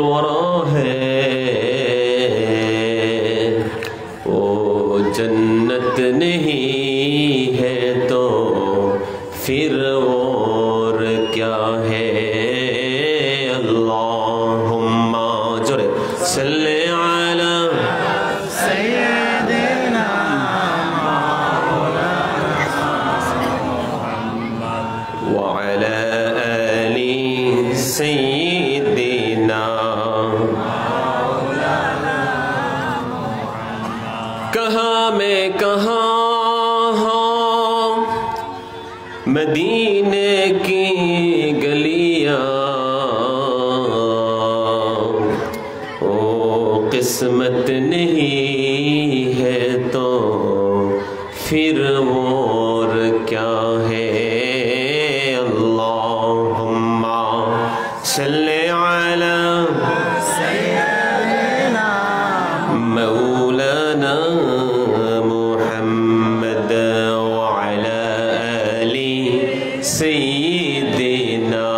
वरा है, वो जन्नत नहीं है तो फिर और क्या है। अल्लाहुम्मा जोरे सल्ले अला सय्यदिना व अला आलि सय्यदिना। कहाँ मैं कहाँ मदीने की गलियां, ओ किस्मत नहीं है तो फिर और क्या है। अल्लाहुम्मा सल्ले अला सय्यदिना मौलाना मुहम्मद व अला आलि सय्यदिना।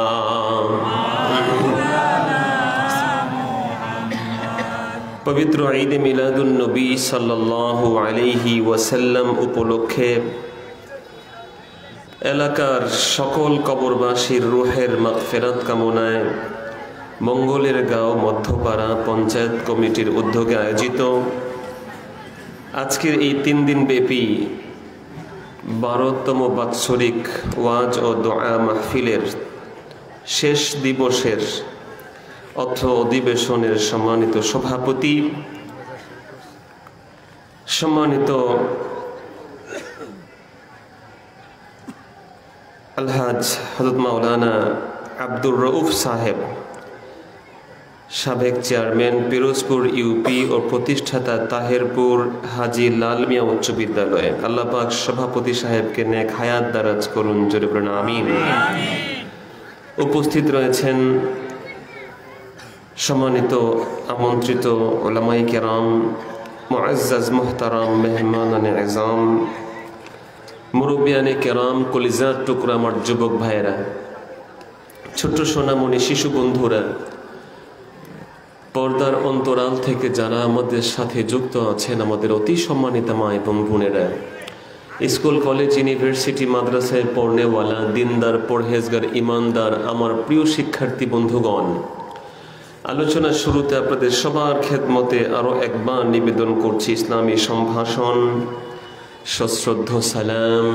पवित्र ईद मिलादुन नबी सल्लल्लाहु अलैहि ওয়াসাল্লাম উপলক্ষে এলাকার সকল কবরবাসীর রূহের মাগফিরাত কামনায় মঙ্গলের গাঁও মধ্যপাড়া পঞ্চায়েত কমিটির উদ্যোগে আয়োজিত আজকের এই 3 দিন ব্যাপী 12তম বাৎসরিক ওয়াজ ও দোয়া মাহফিলের শেষ দিবসের অত্র অধিবেশনের সম্মানিত সভাপতি, সম্মানিত আলহাজ হযরত মাওলানা আব্দুর রউফ সাহেব, সাবেক চেয়ারম্যান পিরোজপুর ইউপি ও প্রতিষ্ঠাতা তাহেরপুর হাজী লাল মিয়া উচ্চ বিদ্যালয়, আল্লাহ পাক সভাপতি সাহেবকে নেক হায়াত দারাজ করুন, জোরে বলুন আমিন। উপস্থিত রয়েছেন সম্মানিত আমন্ত্রিত উলামায়ে কেরাম, মুআজ্জাজ মুহতারাম মেহমানানে আযম, মুরব্বিয়ানে কেরাম, কলিজার টুকরা আমার যুবক ভাইয়েরা, ছোট্ট সোনামণি শিশু বন্ধুরা, পর্দার অন্তরাল থেকে যারা আমাদের সাথে যুক্ত আছেন, আমাদের অতি সম্মানিত মা এবং বোনেরা, স্কুল কলেজ ইউনিভার্সিটি মাদ্রাসায় পড়নেওয়ালা দিনদার পরহেজগার ইমানদার আমার প্রিয় শিক্ষার্থী বন্ধুগণ, আলোচনার শুরুতে আপনাদের সবার খেদমতে আরো একবার নিবেদন করছি ইসলামী সম্ভাষণ, সশ্রদ্ধ সালাম।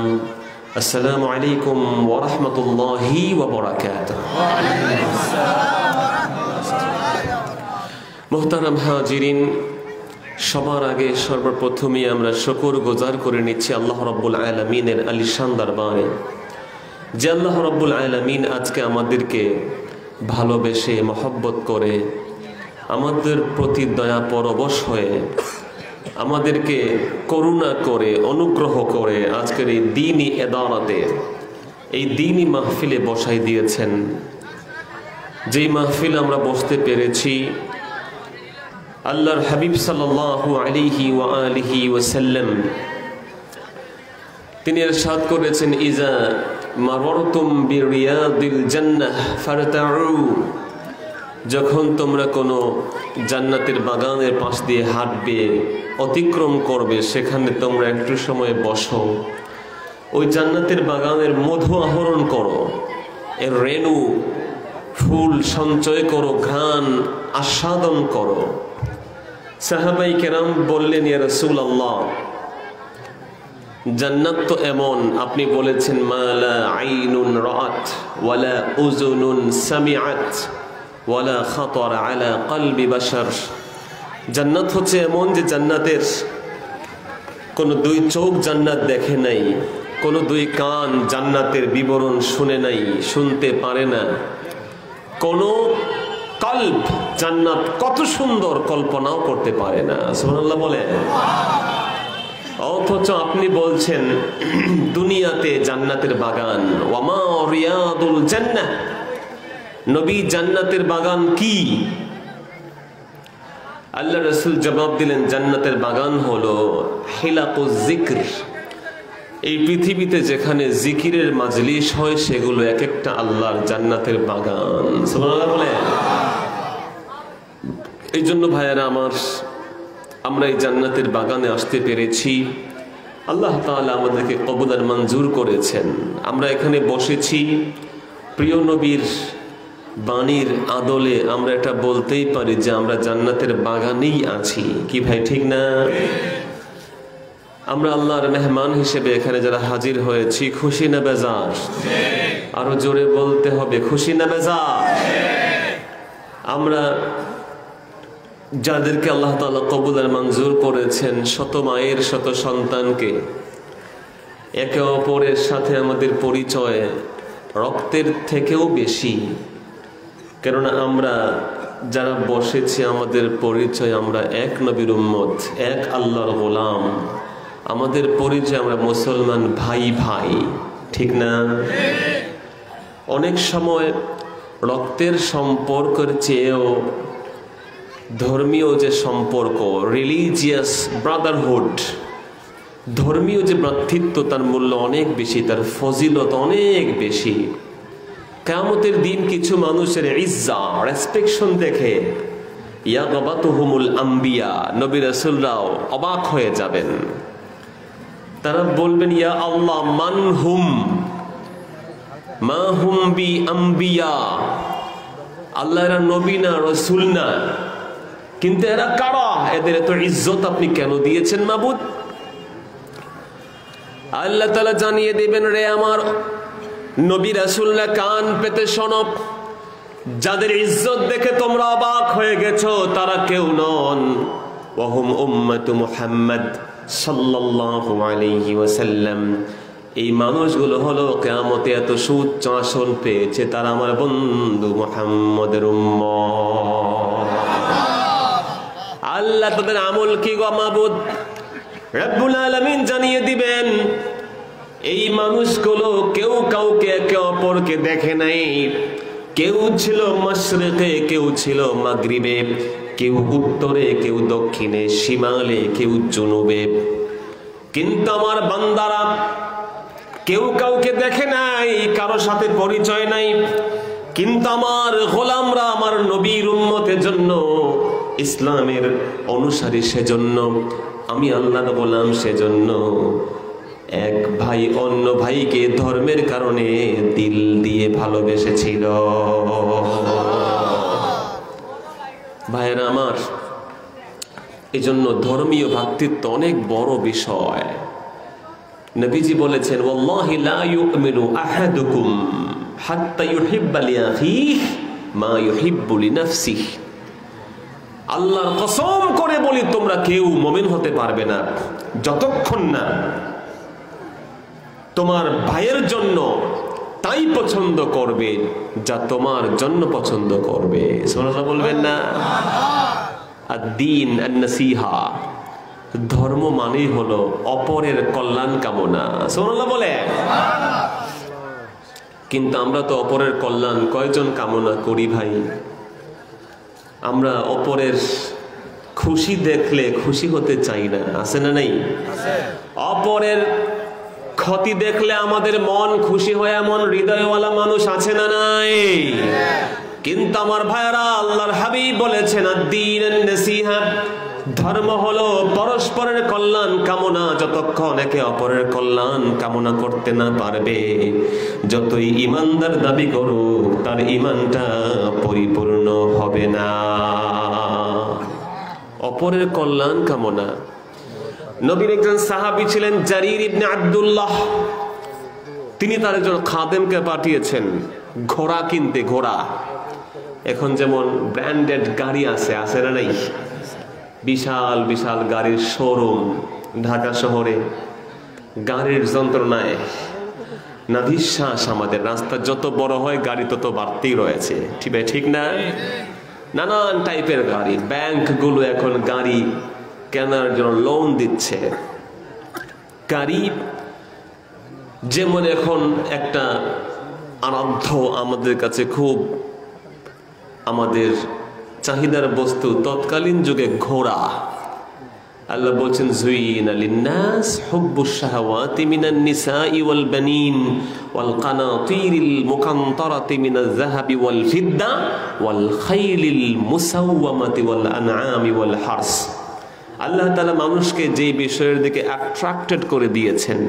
আসসালামু আলাইকুম ওয়া রাহমাতুল্লাহি ওয়া বারাকাতুহু। মুহতারাম হাজিরিন, সবার আগে সর্বপ্রথমে আমরা শুকর গুজার করে নিচ্ছি আল্লাহ রাব্বুল আলামিনের আলিশান দরবারে, যে আল্লাহ রাব্বুল আলামিন আজকে আমাদেরকে ভালোবেসে মহব্বত করে আমাদের প্রতি দয়া পরবশ হয়ে আমাদেরকে করুণা করে অনুগ্রহ করে আজকের এই দ্বীনি ইদারাতে, এই দ্বীনি মাহফিলে বসাই দিয়েছেন। যেই মাহফিল আমরা বসতে পেরেছি, আল্লাহর হাবিব সাল্লাল্লাহু আলাইহি ওয়া আলিহি ওয়াসাল্লাম তিনি ইরশাদ করেছেন, ইজা মাররতুম বিরিয়াদিল জান্নাহ ফারতাউ, যখন তোমরা কোনো জান্নাতের বাগানের পাশ দিয়ে হাঁটবে, অতিক্রম করবে, সেখানে তোমরা একটু সময় বসো, ওই জান্নাতের বাগানের মধু আহরণ করো, এর রেণু ফুল সঞ্চয় করো, ঘ্রাণ আস্বাদন করো। সাহাবাই কেরাম বললেন, ইয়া রাসূলুল্লাহ, জান্নাত তো এমন, আপনি বলেছেন মালা আইনুন রাআত ওয়ালা উযুনুন সামিআত ওয়ালা খাতারা আলা কলবি বাশার। জান্নাত হচ্ছে এমন যে জান্নাতের কোনো দুই চোখ জান্নাত দেখে নাই, কোনো দুই কান জান্নাতের বিবরণ শুনে নাই, শুনতে পারে না, কোনো কল্ব জান্নাত কত সুন্দর কল্পনাও করতে পারে না। সুবহানাল্লাহ বলে। অথচ আপনি বলছেন দুনিয়াতে জান্নাতের বাগান, ওয়ামা রিয়াদুল জান্নাহ, নবী জান্নাতের বাগান কি? আল্লাহ রাসূল জবাব দিলেন, জান্নাতের বাগান হলো হিলাকুজ যিকর। এই পৃথিবীতে যেখানে জিকিরের মাজলিস হয় সেগুলো এক একটা আল্লাহর জান্নাতের বাগান। সুবহানাল্লাহ বলে। এই জন্য ভাইয়েরা আমার, আমরা এই জান্নাতের বাগানে আসতে পেরেছি। আল্লাহ তাআলা আমাদেরকে কবুল আর মঞ্জুর করেছেন। আমরা এখানে বসেছি প্রিয় নবীর বাণীর আদলে। আমরা এটা বলতেই পারি যে আমরা জান্নাতের বাগানেই আছি। কি ভাই, ঠিক না? আমরা আল্লাহর মেহমান হিসেবে এখানে যারা হাজির হয়েছি, খুশি না বেজার? আরো জোরে বলতে হবে, খুশি না বেজার? আমরা যাদেরকে আল্লাহ তাআলা কবুল আর মঞ্জুর করেছেন, শত মায়ের শত সন্তানকে, একে অপরের সাথে আমাদের পরিচয় রক্তের থেকেও বেশি। কেননা আমরা যারা বসেছি, আমাদের পরিচয় আমরা এক নবীর উম্মত, এক আল্লাহর গোলাম। আমাদের পরিচয় আমরা মুসলমান ভাই ভাই, ঠিক না? অনেক সময় রক্তের সম্পর্কের চেয়েও ধর্মীয় যে সম্পর্ক, রিলিজিয়াস ব্রাদারহুড, ধর্মীয় যে ভ্রাতৃত্ব, তার মূল্য অনেক বেশি, তার ফজিলত অনেক বেশি। কিয়ামতের দিন কিছু মানুষের ইজ্জা, রেসপেকশন দেখে ইয়াগাবাতুহুমুল আম্বিয়া, নবী রাসূলরাও অবাক হয়ে যাবেন। তারা বলবেন, ইয়া আল্লাহ, মান হুম, মা হুম বি আম্বিয়া। আল্লাহ, এরা নবী না, রাসূল না, কিন্তু এরা কারা? এদের এত ইজ্জত আপনি কেন দিয়েছেন মাবুদ? আল্লাহ তাআলা জানিয়ে দিবেন, রে আমার নবী রাসূলরা, কান পেতে শোনো। যাদের ইজ্জত দেখে তোমরা অবাক হয়ে গেছো, তারা কেউ নন, ওয়াহুম উম্মাতু মুহাম্মদ সাল্লাল্লাহু আলাইহি ওয়াসাল্লাম। এই মানুষগুলো হলো কিয়ামতে এত সুউচ্চ আসন পেয়েছে, তারা আমার বন্ধু মুহাম্মদের উম্মত। আল্লাহ তাদের আমল কি গো মাবুদ? রব্বুল আলামিন জানিয়ে দিবেন, এই মানুষগুলো কেউ কাউকে একে অপরকে দেখে নাই। কেউ ছিল মাশরিকে, কেউ ছিল মাগরিবে, কেউ উত্তরে, কেউ দক্ষিণে, শিমালে, কেউ জুনুবে। কিন্তু আমার বান্দারা কেউ কাউকে দেখে নাই, কারো সাথে পরিচয় নাই, কিন্তু আমার গোলামরা, আমার নবীর উম্মতের জন্য, ইসলামের অনুসারী সেজন্য, আমি আল্লাহর গোলাম সেজন্য, এক ভাই অন্য ভাইকে ধর্মের কারণে দিল দিয়ে ভালোবেসেছিল। ভাইয়েরা আমার, এজন্য ধর্মীয় ভ্রাতৃত্ব অনেক বড় বিষয়। নবীজি বলেছেন, ওয়াল্লাহি লা ইউমিনু আহাদুকুম হাত্তা ইউহিব্বা লিআখিহি মা ইউহিব্বু লিনাফসিহি। আল্লাহর কসম করে বলি, তোমরা কেউ মুমিন হতে পারবে না যতক্ষণ না তোমার ভাইয়ের জন্য তাই পছন্দ করবে যা তোমার জন্য পছন্দ করবে। সুবহানাল্লাহ বলবেন না? আদ-দীন আন-নাসিহা, ধর্ম মানেই হলো অপরের কল্যাণ কামনা। সুবহানাল্লাহ বলে। কিন্তু আমরা তো অপরের কল্যাণ কয়জন কামনা করি ভাই? আমরা অপরের খুশি দেখলে খুশি হতে চাই না, আছে না নাই? অপরের ক্ষতি দেখলে আমাদের মন খুশি হয়, এমন হৃদয়ওয়ালা মানুষ আছে না নাই? কিন্তু আমার ভাইরা, আল্লাহর হাবিব বলেছেন, আদ-দীন আন-নাসিহা, ধর্ম হলো পরস্পরের কল্যাণ কামনা। যতক্ষণ একে অপরের কল্যাণ কামনা করতে না পারবে, যতই ঈমানদার দাবি করুক, তার ঈমানটা পরিপূর্ণ হবে না। অপরের কল্যাণ কামনা। নবীর একজন সাহাবী ছিলেন জারির ইবনে আব্দুল্লাহ। তিনি তার একজন খাদেমকে পাঠিয়েছেন ঘোড়া কিনতে। ঘোড়া, এখন যেমন ব্র্যান্ডেড গাড়ি আছে না নাই? বিশাল বিশাল গাড়ির শোরুম ঢাকা শহরে। গাড়ির যন্ত্রণায় নাভিশ্বাস আমাদের। রাস্তা যত বড় হয় গাড়ি তত বাড়তেই রয়েছে, ঠিক না? নানান টাইপের গাড়ি। ব্যাংকগুলো এখন গাড়ি কেনার জন্য লোন দিচ্ছে। গাড়ি যেমন এখন একটা আরাধ্য, আমাদের কাছে খুব আমাদের চাহিদার বস্তু, তৎকালীন যুগে ঘোড়া। আল্লাহ বলছেন যুইনা লিন্নাস হুব্বুশ শাহাওয়াতি মিনান নিসাই ওয়াল বানিন ওয়াল কানাতিরিল মুকান্তারাতি মিনাজ যাহাবি ওয়াল ফিদ্দা ওয়াল খাইলিল মুসাওয়ামাতি ওয়াল আনআমি ওয়াল হারস। আল্লাহ তাআলা মানুষকে যে বিষয়ের দিকে অ্যাট্রাক্টেড করে দিয়েছেন,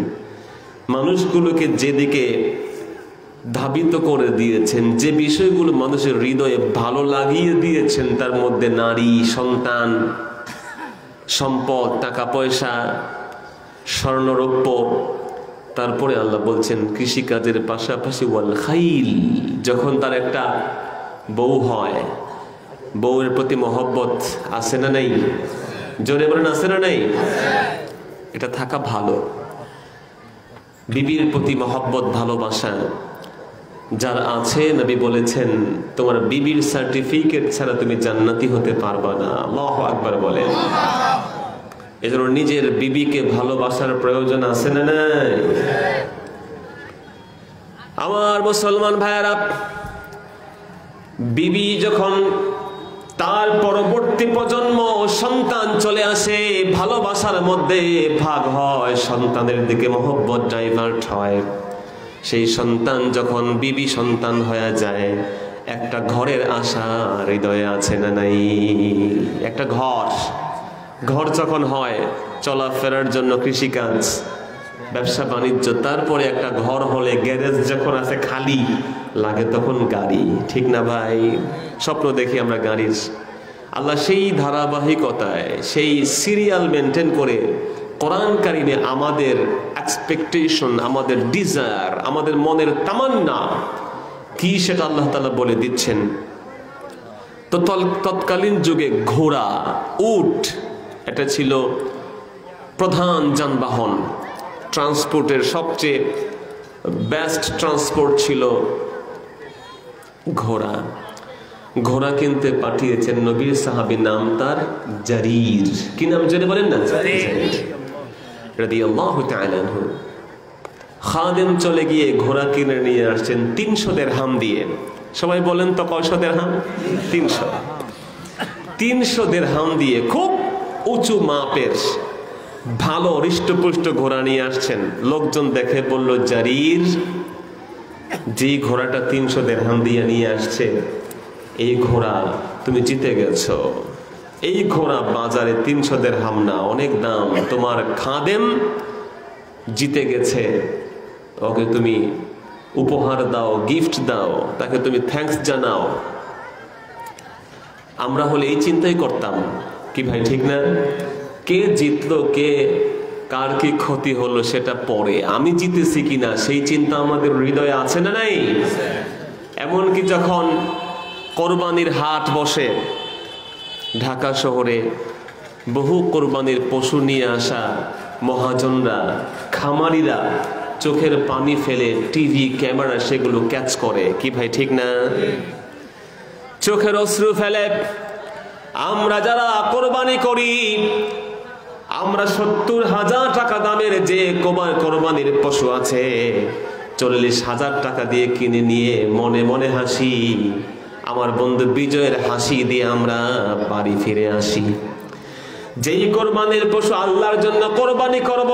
মানুষগুলোকে যেদিকে ধাবিত করে দিয়েছেন, যে বিষয়গুলো মানুষের হৃদয়ে ভালো লাগিয়ে দিয়েছেন, তার মধ্যে নারী, সন্তান, সম্পদ, টাকা পয়সা, স্বর্ণরৌপ্য। তারপরে আল্লাহ বলছেন কৃষিকাজের পাশাপাশি ওয়াল খাইল, যখন তার একটা বউ হয়, বউয়ের প্রতি মহব্বত আছে না নাই? জোরে বলেন আছে না নাই? এটা থাকা ভালো। বিবির প্রতি মহব্বত, ভালোবাসা যার আছে, নবী বলেছেন তোমার বিবির সার্টিফিকেট ছাড়া তুমি জান্নাতি হতে পারবা না। আল্লাহু আকবার বলেন। এজন্য নিজের বিবিকে ভালোবাসার প্রয়োজন আছে না নাই? আমার মুসলমান ভাইয়েরা, বিবি যখন তার পরবর্তী প্রজন্ম সন্তান চলে আসে, ভালোবাসার মধ্যে ভাগ হয়, সন্তানের দিকে মহব্বত ডাইভার্ট হয়। সেই সন্তান যখন বিবি সন্তান হয়ে যায়, একটা ঘরের আশা হৃদয়ে আছে না নাই? একটা ঘর যখন হয়, চলাফেরার জন্য কৃষিকাজ, ব্যবসা বাণিজ্য, তারপরে একটা ঘর হলে গ্যারেজ যখন আছে খালি লাগে, তখন গাড়ি, ঠিক না ভাই? স্বপ্ন দেখি আমরা গাড়ির। আল্লাহ সেই ধারাবাহিকতায়, সেই সিরিয়াল মেনটেন করে কোরআন কারিমে আমাদের এক্সপেকটেশন, আমাদের ডিজায়ার, আমাদের মনের তামান্না কি সেটা আল্লাহ তাআলা বলে দিচ্ছেন। তো তৎকালীন যুগে ঘোড়া, উট, এটা ছিল প্রধান যানবাহন, ট্রান্সপোর্টের সবচেয়ে বেস্ট ট্রান্সপোর্ট ছিল ঘোড়া। ঘোড়া কিনতে পাঠিয়েছেন নবীর সাহাবী, নাম তার জারির। কি নাম জেনে বলেন না? রাদিয়াল্লাহু তাআলা আনহু। খাদেম চলে গিয়ে ঘোড়া কিনে নিয়ে আসছেন 300 দিরহাম দিয়ে। সবাই বলেন তো কয়শো দিরহাম? 300 দিরহাম দিয়ে খুব উঁচু মাপের ভালো হৃষ্টপুষ্ট ঘোড়া নিয়ে আসছেন। লোকজন দেখে বলল, জারির, যে ঘোড়াটা 300 দিরহাম দিয়ে নিয়ে আসছে, এই ঘোড়া তুমি জিতে গেছো। এই ঘোড়া বাজারে 300 দিরহাম না, অনেক দাম। তোমার খাদেম জিতে গেছে, ওকে তুমি উপহার দাও, গিফট দাও, তাকে তুমি থ্যাঙ্কস জানাও। আমরা হলে এই চিন্তাই করতাম, কি ভাই ঠিক না? কে জিতলো, কে কার কি ক্ষতি হলো সেটা পরে, আমি জিতেছি কিনা সেই চিন্তা আমাদের হৃদয়ে আছে না নাই? এমনকি যখন কোরবানির হাট বসে ঢাকা শহরে, বহু কোরবানির পশু নিয়ে আসা মহাজনরা, খামারিরা চোখের পানি ফেলে টিভি, ক্যামেরা সেগুলো ক্যাচ করে, কি ভাই ঠিক না? চোখের অশ্রু ফেলে। আমরা যারা কোরবানি করি, আমরা 70,000 টাকা দামের যে কোরবানির পশু আছে, 40,000 টাকা দিয়ে কিনে নিয়ে মনে মনে হাসি, আমার বন্ধু বিজয়ের হাসি দিয়ে আমরা বাড়ি ফিরে আসি। যেই কোরবানির পশু আল্লাহর জন্য কোরবানি করব,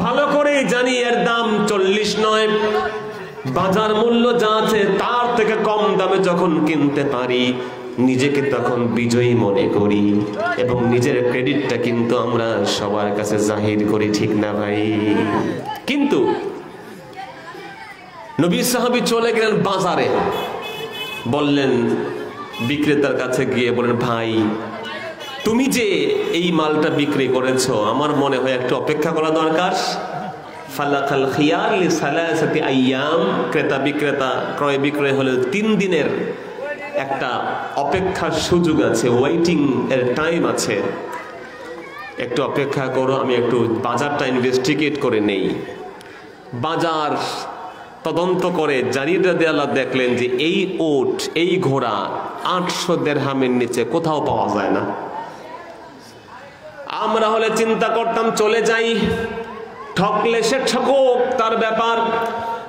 ভালো করে জানি এর দাম 40 নয়, বাজার মূল্য যা আছে তার থেকে কম দামে যখন কিনতে পারি, নিজেকে তখন বিজয়ী মনে করি এবং নিজের ক্রেডিটটা কিন্তু আমরা সবার কাছে জাহির করি, ঠিক না ভাই? কিন্তু নবী সাহাবী চলে গেলেন বাজারে, বললেন বিক্রেতার কাছে গিয়ে বলেন, ভাই তুমি যে এই মালটা বিক্রি করেছো, আমার মনে হয় একটু অপেক্ষা করা দরকার। ফালাকাল খিয়ার লিসালাসাতি আইয়াম, ক্রেতা বিক্রেতা ক্রয় বিক্রয় হলে 3 দিনের একটা অপেক্ষার সুযোগ আছে, ওয়েটিং এর টাইম আছে, একটু অপেক্ষা করো, আমি একটু বাজারটা ইনভেস্টিগেট করে নেই। বাজার তদন্ত করে জারির রাদিয়াল্লাহু দেখলেন যে এই উট, এই ঘোড়া 800 দিরহামের নিচে কোথাও পাওয়া যায় না। আমরা হলে চিন্তা করতাম চলে যাই, ঠকলে সে ঠকুক, তার ব্যাপার।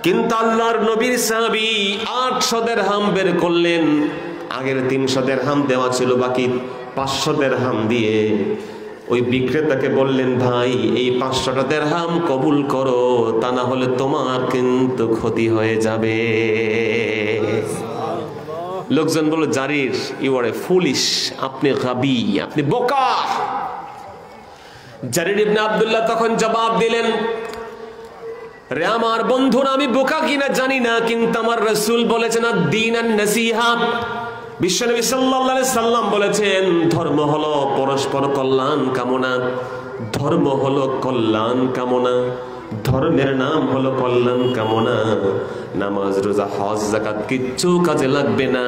কিন্তু আল্লাহর নবীর সাহাবী 800 দিরহাম বের করলেন। আগের 300 দিরহাম দেওয়া ছিল, বাকি 500 দিরহাম দিয়ে ওই বিক্রেতাকে বললেন, ভাই এই 500টা দিরহাম কবুল করো, তা না হলে তোমার কিন্তু ক্ষতি হয়ে যাবে। লোকজন বলল, জারির, ইউ আর এ ফুলিশ, আপনি গাবি, আপনি বোকা। জারির ইবনে আব্দুল্লাহ তখন জবাব দিলেন, রে আমার বন্ধুরা, আমি বোকা কিনা জানি না, কিন্তু আমার রাসূল বলেছেন আদ-দীন আন-নাসিহা। বিশ্বনবী সাল্লাল্লাহু আলাইহি সাল্লাম বলেছেন, ধর্ম হলো পরস্পর কল্যাণ কামনা, ধর্ম হলো কল্যাণ কামনা, ধর্মের নাম হলো কল্যাণ কামনা। নামাজ, রোজা, হজ, যাকাত কিচ্ছু কাজে লাগবে না।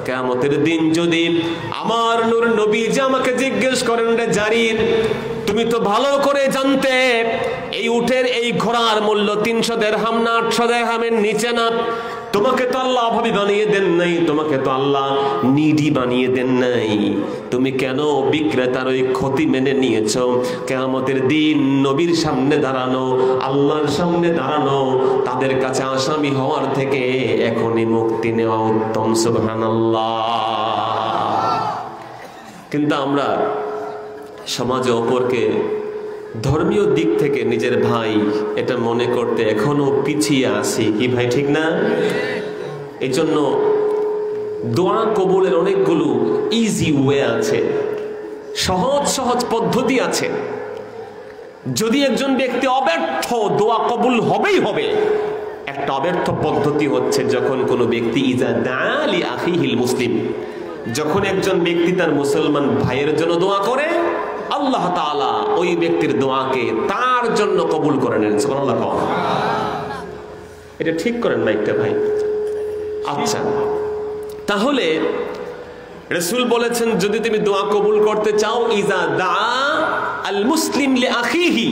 কিয়ামতের দিন যদি আমার নূর নবীজি আমাকে জিজ্ঞেস করেন, রে জারির, তুমি তো ভালো করে জানতে এই উটের এই ঘোড়ার মূল্য 300 দিরহাম না 800 দিরহামের নিচে না, তোমাকে তো আল্লাহ অভাবী বানিয়ে দেন নাই, তোমাকে তো আল্লাহ নিডি বানিয়ে দেন নাই, তুমি কেন বিক্রেতার ওই ক্ষতি মেনে নিয়েছো? কিয়ামতের দিন নবীর সামনে দাঁড়ানো, আল্লাহর সামনে দাঁড়ানো, তাদের কাছে আসামি হওয়ার থেকে এখনই মুক্তি নেওয়া উত্তম। সুবহানাল্লাহ। কিন্তু আমরা সমাজে অপরকে ধর্মীয় দিক থেকে নিজের ভাই এটা মনে করতে এখনো পিছিয়ে আছি, কি ভাই ঠিক না? এই জন্য দোয়া কবুলের অনেকগুলো ইজি ওয়ে আছে, সহজ সহজ পদ্ধতি আছে। যদি একজন ব্যক্তি অব্যর্থ, দোয়া কবুল হবেই হবে। একটা অব্যর্থ পদ্ধতি হচ্ছে যখন কোনো ব্যক্তি ইজা দালি আখিহিল মুসলিম, যখন একজন ব্যক্তি তার মুসলমান ভাইয়ের জন্য দোয়া করে, আল্লাহ তাআলা ওই ব্যক্তির দোয়াকে তার জন্য কবুল করে নেন। সুবহানাল্লাহ। এটা ঠিক করেন মাইকটা ভাই। আচ্ছা, তাহলে রাসূল বলেছেন, যদি তুমি দোয়া কবুল করতে চাও, ইজা দা আল মুসলিম লি আখিহি,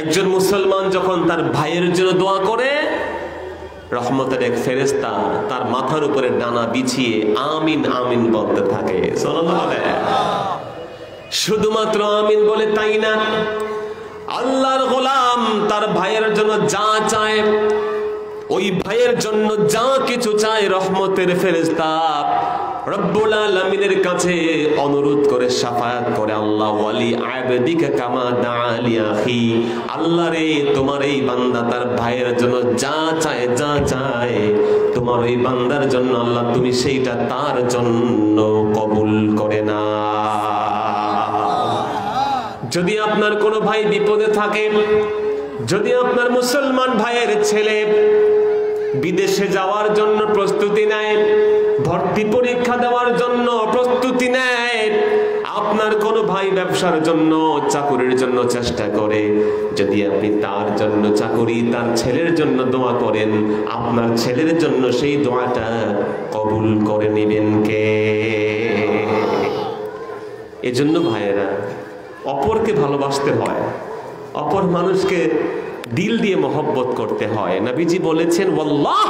একজন মুসলমান যখন তার ভাইয়ের জন্য দোয়া করে, রহমতের এক ফেরেশতা তার মাথার উপরে ডানা বিছিয়ে আমিন আমিন বলতে থাকে। সুবহানাল্লাহ। শুধুমাত্র আমিন বলে তাই না, আল্লাহর গোলাম তার ভাইয়ের জন্য যা চায়, ওই ভাইয়ের জন্য যা কিছু চায়, রহমতের ফেরেশতা রব্বুল আলামিনের কাছে অনুরোধ করে শাফায়াত করে, আল্লাহ ওয়ালি আবদিকা কামা দাআলি আখি, আল্লাহ রে, তোমার এই বান্দা তার ভাইয়ের জন্য যা চায়, যা চায়, তোমার এই বান্দার জন্য আল্লাহ তুমি সেইটা তার জন্য কবুল করে না। যদি আপনার কোনো ভাই বিপদে থাকে, যদি আপনার মুসলমান ভাইয়ের ছেলে বিদেশে যাওয়ার জন্য প্রস্তুতি নেয়, ভর্তি পরীক্ষা দেওয়ার জন্য প্রস্তুতি নেয়, আপনার কোনো ভাই ব্যবসার জন্য, চাকুরির জন্য চেষ্টা করে, যদি আপনি তার জন্য চাকুরি, তার ছেলের জন্য দোয়া করেন, আপনার ছেলের জন্য সেই দোয়াটা কবুল করে নেবেন কে? এজন্য ভাইয়েরা, অপরকে ভালোবাসতে হয়, অপর মানুষকে দিল দিয়ে মহব্বত করতে হয়। নবীজি বলেছেন, ওয়াল্লাহ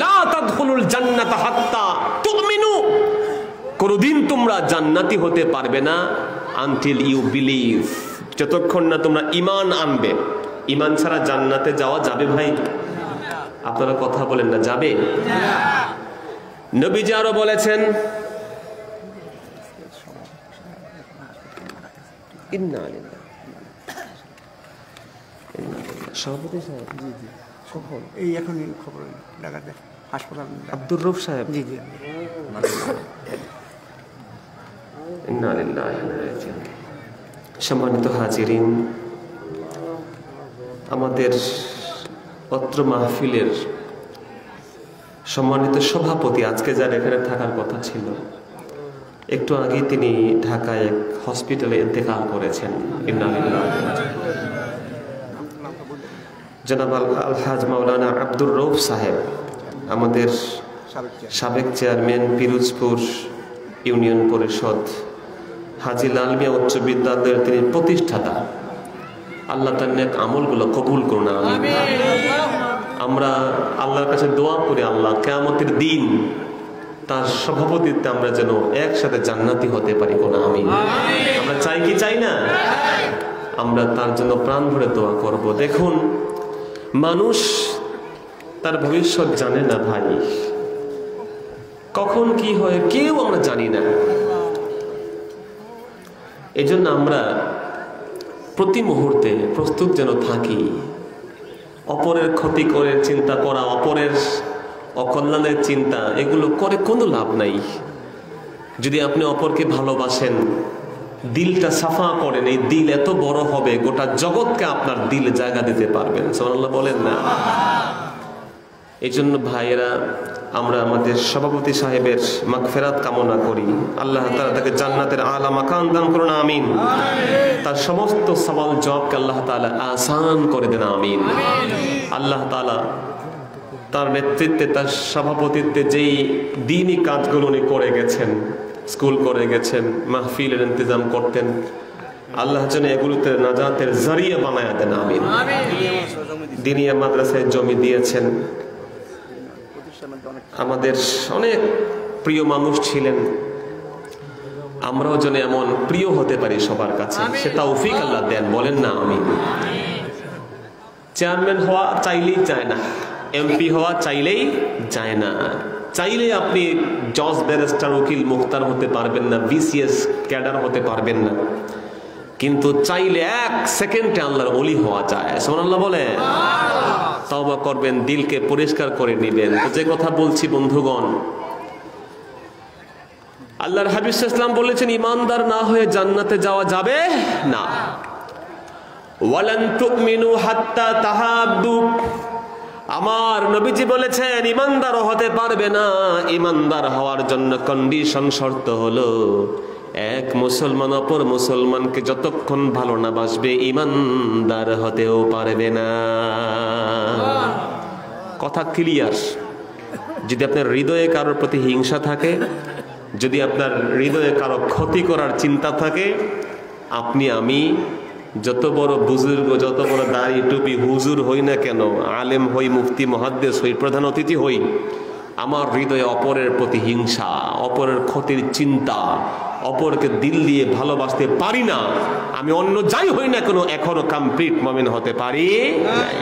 লা তাদখুলুল জান্নাতা হাত্তা তুমিনু, কোনদিন তোমরা জান্নাতি হতে পারবে না আনটিল ইউ বিলিভ, যতক্ষণ না তোমরা ঈমান আনবে। ঈমান ছাড়া জান্নাতে যাওয়া যাবে ভাই? আপনারা কথা বলেন না, যাবে? নবীজি আরো বলেছেন, সভাপতি সাহেব, জি জি, কখন? এই এখনই খবর ঢাকাতে হাসপাতাল, আব্দুর রউফ সাহেব, জি জি। সম্মানিত হাজিরিন, আমাদের অত্র মাহফিলের সম্মানিত সভাপতি, আজকে যার এখানে থাকার কথা ছিল, একটু আগে তিনি ঢাকায় এক হসপিটালে ইন্তেকাল করেছেন। জনাব আলহাজ মাওলানা আব্দুর রউফ সাহেব, আমাদের সাবেক চেয়ারম্যান, পিরোজপুর ইউনিয়ন পরিষদ, হাজী লাল মিয়া উচ্চ বিদ্যালয়ের তিনি প্রতিষ্ঠাতা। আল্লাহ তার নেক আমলগুলো কবুল করুন, আমিন। আমরা আল্লাহর কাছে দোয়া করি, আল্লাহ কিয়ামতের দিন তার সভাপতিত্বে আমরা যেন একসাথে জান্নাতি হতে পারি, কোন আমিন। আমরা চাই কি চাই না? আমরা তার জন্য প্রাণ ভরে দোয়া করব। দেখুন, মানুষ তার ভবিষ্যৎ জানে না ভাই, কখন কি হয় কেউ আমরা জানি না। এজন্য আমরা প্রতি মুহূর্তে প্রস্তুত যেন থাকি। অপরের ক্ষতি করে চিন্তা করা, অপরের অকল্যাণের চিন্তা, এগুলো করে কোনো লাভ নাই। যদি আপনি অপরকে ভালোবাসেন, দিলটা সাফা করেন, এই দিল এত বড় হবে গোটা জগৎকে আপনার দিলে জায়গা দিতে পারবেন। সুবহানাল্লাহ বলেন না? এই জন্য ভাইয়েরা, আমরা আমাদের সভাপতি সাহেবের মাগফিরাত কামনা করি। আল্লাহ তাআলা তাকে জান্নাতের আলা মাকান দান করুন, আমিন। তার সমস্ত সওয়াল জবাবকে আল্লাহ তাআলা আসান করে দেন, আমিন। আল্লাহ তাআলা তার নেতৃত্বে, তার সভাপতিত্বে যেই দ্বীনি কাজগুলো উনি করে গেছেন, স্কুল করে গেছেন, মাহফিলের ইন্তজাম করতেন, আল্লাহ যেন এগুলোতে নাজাতের জরিয়া বানায়া দেন, আমিন। দ্বীনিয়া মাদ্রাসায় জমি দিয়েছেন, আমাদের অনেক প্রিয় মানুষ ছিলেন, আমরাও যেন এমন প্রিয় হতে পারি সবার কাছে, সে তৌফিক আল্লাহ দেন, বলেন না আমিন। চেয়ারম্যান হওয়া চাইলেই চায় না, এমপি হওয়া চাইলেই চায় না। চাইলে আপনি জজ, ব্যারিস্টার, উকিল, মুখতার হতে পারবেন না, বিসিএস ক্যাডার হতে পারবেন না, কিন্তু চাইলে এক সেকেন্ডে আল্লাহর ওলি হওয়া যায়। সুবহানাল্লাহ বলে তওবা করবেন, দিলকে পরিষ্কার করে নেবেন। তো যে কথা বলছি বন্ধুগণ, আল্লাহর হাবিব সাল্লাল্লাহু আলাইহি ওয়াসাল্লাম বলেছেন, ইমানদার না হয়ে জান্নাতে যাওয়া যাবে না। ওয়ালান তুমিনু হাত্তা তাহাব্বু, আমার নবীজি বলেছেন ইমানদার হতে পারবে না। ইমানদার হওয়ার জন্য কন্ডিশন, শর্ত হলো, এক মুসলমান অপর মুসলমানকে যতক্ষণ ভালো না বাসবে ইমানদার হতেও পারবে না। কথা ক্লিয়ার? যদি আপনার হৃদয়ে কারোর প্রতি হিংসা থাকে, যদি আপনার হৃদয়ে কারো ক্ষতি করার চিন্তা থাকে, আপনি আমি যত বড় বুজুর্গ, যত বড় দাড়ি টুপি হুজুর হই না কেন, আলেম হই, মুফতি, মুহাদ্দিস হই, প্রধান অতিথি হই, আমার হৃদয়ে অপরের প্রতি হিংসা, অপরের ক্ষতির চিন্তা, অপরকে দিল দিয়ে ভালোবাসতে পারি না, আমি অন্য যাই হই না কেন এখনো কমপ্লিট মুমিন হতে পারি নাই।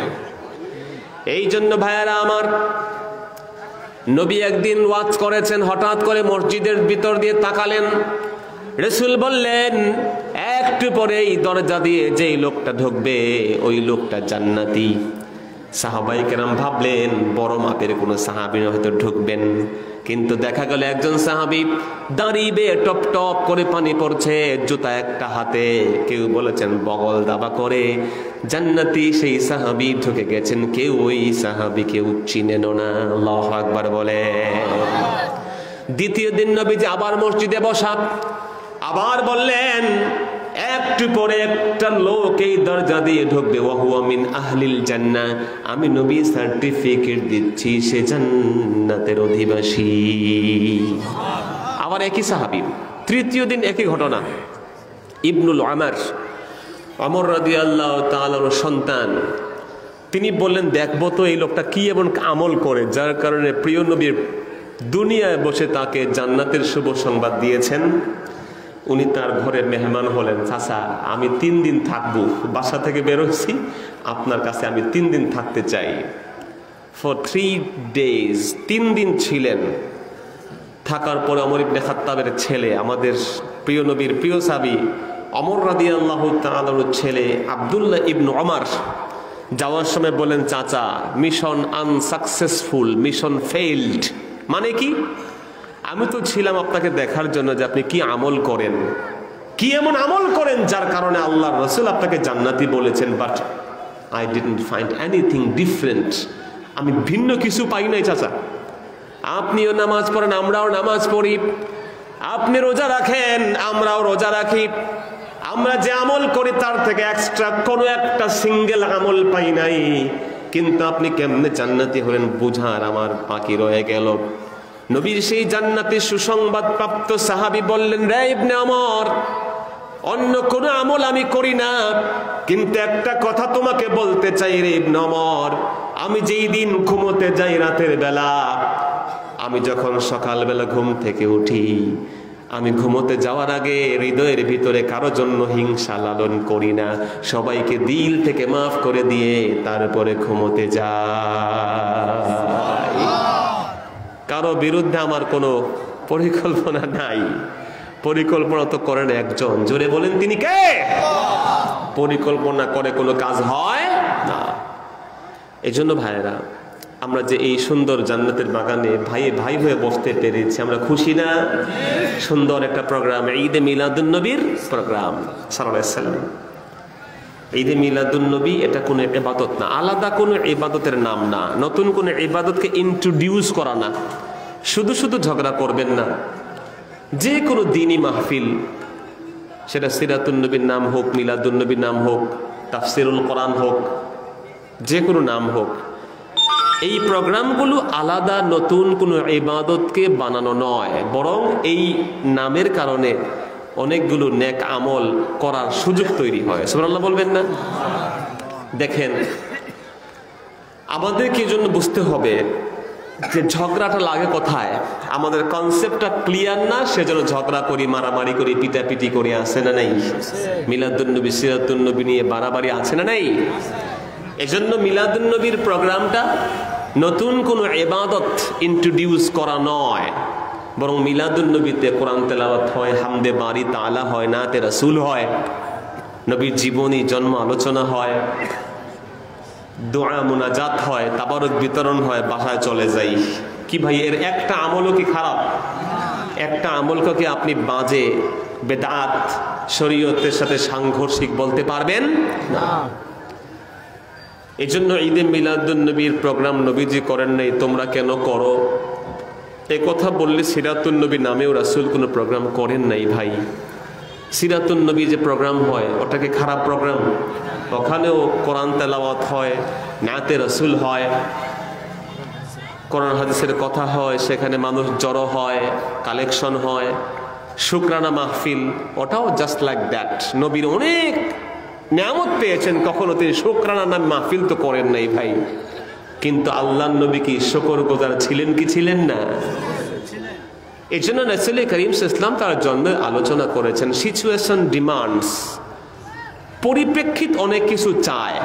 এই জন্য ভাইয়ারা আমার, নবী একদিন ওয়াজ করেছেন, হঠাৎ করে মসজিদের ভিতর দিয়ে তাকালেন, রাসূল বললেন, একটু পরেই দরজা দিয়ে যেই লোকটা ঢুকবে ওই লোকটা জান্নাতি। সাহাবায়ে কেরাম ভাবলেন বড় মাপের কোনো সাহাবী হয়তো ঢুকবেন, কিন্তু দেখা গেল একজন সাহাবী দাঁড়িয়ে বেয়ে টপ টপ করে পানি পড়ছে, জুতা একটা হাতে, কেউ বলেছেন বগল দাবা করে, জান্নাতি সেই সাহাবী ঢুকে গেছেন। কেউ ওই সাহাবীকে চিনেন না। আল্লাহু আকবার বলে। দ্বিতীয় দিন নবীজি আবার মসজিদে বসা, আবার বললেন একটু পরে একটা লোক এই দরজা দিয়ে ঢুকবে, ওয়া হুয়া মিন আহলিল জান্নাহ, আমি নবী সার্টিফিকেট দিচ্ছি সে জান্নাতের অধিবাসী। আবার একই সাহাবী। তৃতীয় দিন একই ঘটনা, ইবনুল ওমর রাদিয়াল্লাহু তাআলার সন্তান, তিনি বললেন দেখবো তো এই লোকটা কি এমন আমল করে যার কারণে প্রিয় নবীর দুনিয়ায় বসে তাকে জান্নাতের শুভ সংবাদ দিয়েছেন। উনি তার ঘরে মেহমান হলেন। চাচা, আমি 3 দিন থাকবো, বাসা থেকে বেরোচ্ছি, আপনার কাছে আমি 3 দিন থাকতে চাই। ফর 3 days, 3 দিন ছিলেন। থাকার পরে ওমর ইবনে খাত্তাবের ছেলে, আমাদের প্রিয় নবীর প্রিয় সাহাবী ওমর রাদিয়াল্লাহু তাআলার ছেলে আব্দুল্লাহ ইবনে ওমর যাওয়ার সময় বলেন, চাচা মিশন আনসাকসেসফুল, মিশন ফেইলড। মানে কি? আমি তো ছিলাম আপনাকে দেখার জন্য যে আপনি কি আমল করেন, কি এমন আমল করেন যার কারণে আল্লাহর রাসূল আপনাকে জান্নাতি বলেছেন, but I didn't find anything different. আমি ভিন্ন কিছু পাই নাই চাচা। আপনিও নামাজ পড়েন, আমরাও নামাজ পড়ি, আপনি রোজা রাখেন, আমরাও রোজা রাখি, আমরা যে আমল করি তার থেকে এক্সট্রা কোনো একটা সিঙ্গেল আমল পাই নাই, কিন্তু আপনি কেমনে জান্নাতি হলেন বুঝার আমার বাকি রয়ে গেল। নবীর সেই জান্নাতের সুসংবাদ প্রাপ্ত সাহাবী বললেন, রে ইবনে ওমর, অন্য কোনো আমল আমি করি না, কিন্তু একটা কথা তোমাকে বলতে চাই রে ইবনে ওমর, আমি যেই দিন ঘুমোতে যাই রাতের বেলা, আমি যখন সকালবেলা ঘুম থেকে উঠি, আমি ঘুমোতে যাওয়ার আগে হৃদয়ের ভিতরে কারো জন্য হিংসা লালন করি না, সবাইকে দিল থেকে মাফ করে দিয়ে তারপরে ঘুমোতে যাই। কারো বিরুদ্ধে আমার কোনো পরিকল্পনা নাই, পরিকল্পনা তো করেন একজন, জোরে বলেন তিনি কে? পরিকল্পনা করে কোনো কাজ হয় না। এজন্য ভাইয়েরা, আমরা যে এই সুন্দর জান্নাতের বাগানে ভাই ভাই হয়ে বসতে পেরেছি, আমরা খুশি না? সুন্দর একটা প্রোগ্রাম, ঈদে মিলাদুন্নবীর প্রোগ্রাম সাল্লাল্লাহু আলাইহি ওয়াসাল্লাম। ঈদে মিলাদুন্নবী এটা কোনো ইবাদত না, আলাদা কোনো ইবাদতের নাম না, নতুন কোনো ইবাদতকে ইন্ট্রোডিউস করা না। শুধু শুধু ঝগড়া করবেন না। যে কোনো দিনই মাহফিল, সেটা সিরাতুন্নবীর নাম হোক, মিলাদুন্নবীর নাম হোক, তাফসিরুল কোরআন হোক, যে কোনো নাম হোক, এই প্রোগ্রামগুলো আলাদা নতুন কোনো ইবাদতকে বানানো নয়, বরং এই নামের কারণে অনেকগুলো নেক আমল করার সুযোগ তৈরি হয়। সুবহানাল্লাহ বলবেন না? দেখেন, আমাদেরকে এই জন্য বুঝতে হবে যে ঝগড়াটা লাগে কোথায়। আমাদের কনসেপ্টটা ক্লিয়ার না, সেজন্য ঝগড়া করি, মারামারি করি, পিটাপিটি করি, আছে না নাই? মিলাদুন্নবী সিরাতুন্নবী নিয়ে বাড়াবাড়ি আছে না নাই? এজন্য মিলাদুন্নবীর প্রোগ্রামটা নতুন কোনো ইবাদত ইন্ট্রোডিউস করা নয়, বরং মিলাদুন্নবীতে কোরআন তেলাওয়াত হয়, হামদে বারি তাআলা হয়, নাতে রাসূল হয়, নবীর জীবনী জন্ম আলোচনা হয়, দোয়া মুনাজাত হয়, তাবারক বিতরণ হয়, বাসায় চলে যাই। কি ভাই, এর একটা আমলও কি খারাপ? একটা আমলকে কি আপনি বাজে, বেদাত, শরীয়তের সাথে সাংঘর্ষিক বলতে পারবেন না? এই জন্য ঈদে মিলাদুন্নবীর প্রোগ্রাম নবীজি করেন নাই, তোমরা কেন করো? এই কথা বললে সিরাতুন্নবী নামেও রাসূল কোনো প্রোগ্রাম করেন নাই ভাই। সিরাতুন্নবী যে প্রোগ্রাম হয় ওটাকে খারাপ প্রোগ্রাম? ওখানেও কোরআন তেলাওয়াত হয়, নাতে রাসূল হয়, কোরআন হাদিসের কথা হয়, সেখানে মানুষ জড়ো হয়, কালেকশন হয়, শুকরানা মাহফিল, ওটাও জাস্ট লাইক দ্যাট। নবীর অনেক নিয়ামত পেয়েছেন, কখনো তিনি শুকরানা নামে মাহফিল তো করেন নাই ভাই। কিন্তু আল্লাহর নবী কি শুকরগুজার ছিলেন কি ছিলেন না? এই জন্য রাসূল করিম সাল্লাল্লাহু আলাইহি ওয়াসাল্লাম তার জন্মে আলোচনা করেছেন, সিচুয়েশন ডিমান্ডস, পরিপ্রেক্ষিত অনেক কিছু চায়।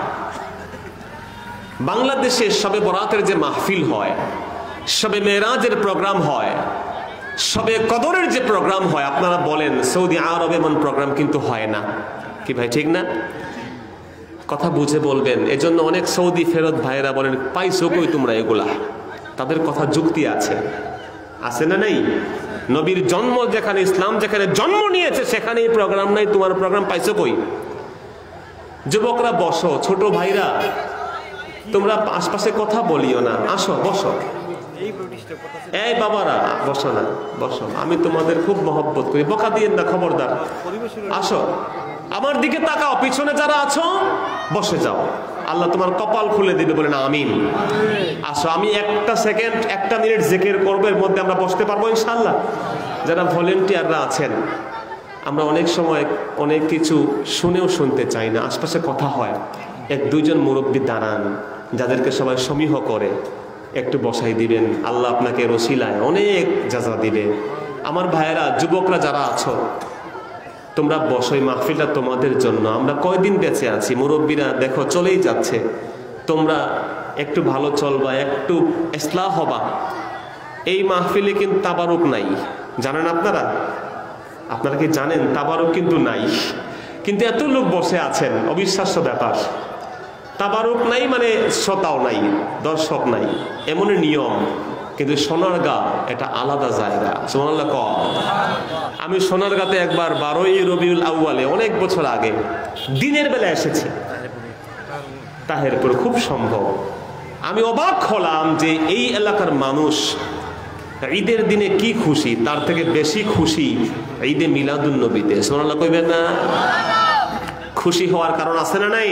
বাংলাদেশে শবে বরাতের যে মাহফিল হয়, শবে মেরাজের প্রোগ্রাম হয়, শবে কদরের যে প্রোগ্রাম হয়, আপনারা বলেন সৌদি আরবে এমন প্রোগ্রাম কিন্তু হয় না। কি ভাই, ঠিক না? কথা বুঝে বলবেন। এজন্য অনেক সৌদি ফেরত ভাইয়েরা বলেন, পাইছো কই তোমরা এগুলা? তাদের কথা যুক্তি আছে, আছে না নাই? নবীর জন্ম যেখানে, ইসলাম যেখানে জন্ম নিয়েছে, সেখানে এই প্রোগ্রাম নাই, তোমার প্রোগ্রাম পাইছো কই? যুবকরা বসো, ছোট ভাইরা তোমরা আশপাশে কথা বলিও না, আসো বসো। এই বাবারা বসো না, বসো, আমি তোমাদের খুব মহব্বত করি, বকা দিয়েন না, খবরদার। আসো, আমার দিকে তাকাও, পিছনে যারা আছো বসে যাও, আল্লাহ তোমার কপাল খুলে দিবে, বলে না আমিন। আসো, আমি একটা সেকেন্ড, একটা মিনিট জিকির করবো, এর মধ্যে আমরা বসতে পারবো ইনশাআল্লাহ। যারা ভলেন্টিয়াররা আছেন, আমরা অনেক সময় অনেক কিছু শুনেও শুনতে চাই না, আশপাশে কথা হয়, এক দুইজন মুরব্বী দাঁড়ান, যাদেরকে সবাই সমীহ করে, একটু বসাই দিবেন, আল্লাহ আপনাকে রসিলায় অনেক জাযা দিবে। আমার ভাইয়েরা, যুবকরা যারা আছো, তোমরা বসো, মাহফিলটা তোমাদের জন্য। আমরা কয়দিন বেঁচে আছি, মুরব্বীরা দেখো চলেই যাচ্ছে, তোমরা একটু ভালো চলবা, একটু ইসলাহ হবা। এই মাহফিলে কিন্তু তাবারুক নাই, জানেন আপনারা? আপনারা কি জানেন তাবারুক কিন্তু নাই? কিন্তু এত লোক বসে আছেন, অবিশ্বাস্য ব্যাপার। তাবারুক নাই মানে শ্রোতাও নাই, দর্শক নাই, এমনই নিয়ম। কিন্তু সোনারগাঁ এটা আলাদা জায়গা। সুবহানাল্লাহ ক। আমি সোনারগাঁতে একবার 12ই রবিউল আউয়ালে অনেক বছর আগে দিনের বেলা এসেছি, তাহেরপুর, খুব সম্ভব। আমি অবাক হলাম যে এই এলাকার মানুষ ঈদের দিনে কি খুশি, তার থেকে বেশি খুশি ঈদে মিলাদুন্নবীতে। সুবহানাল্লাহ কইবেন না? খুশি হওয়ার কারণ আছে না নাই?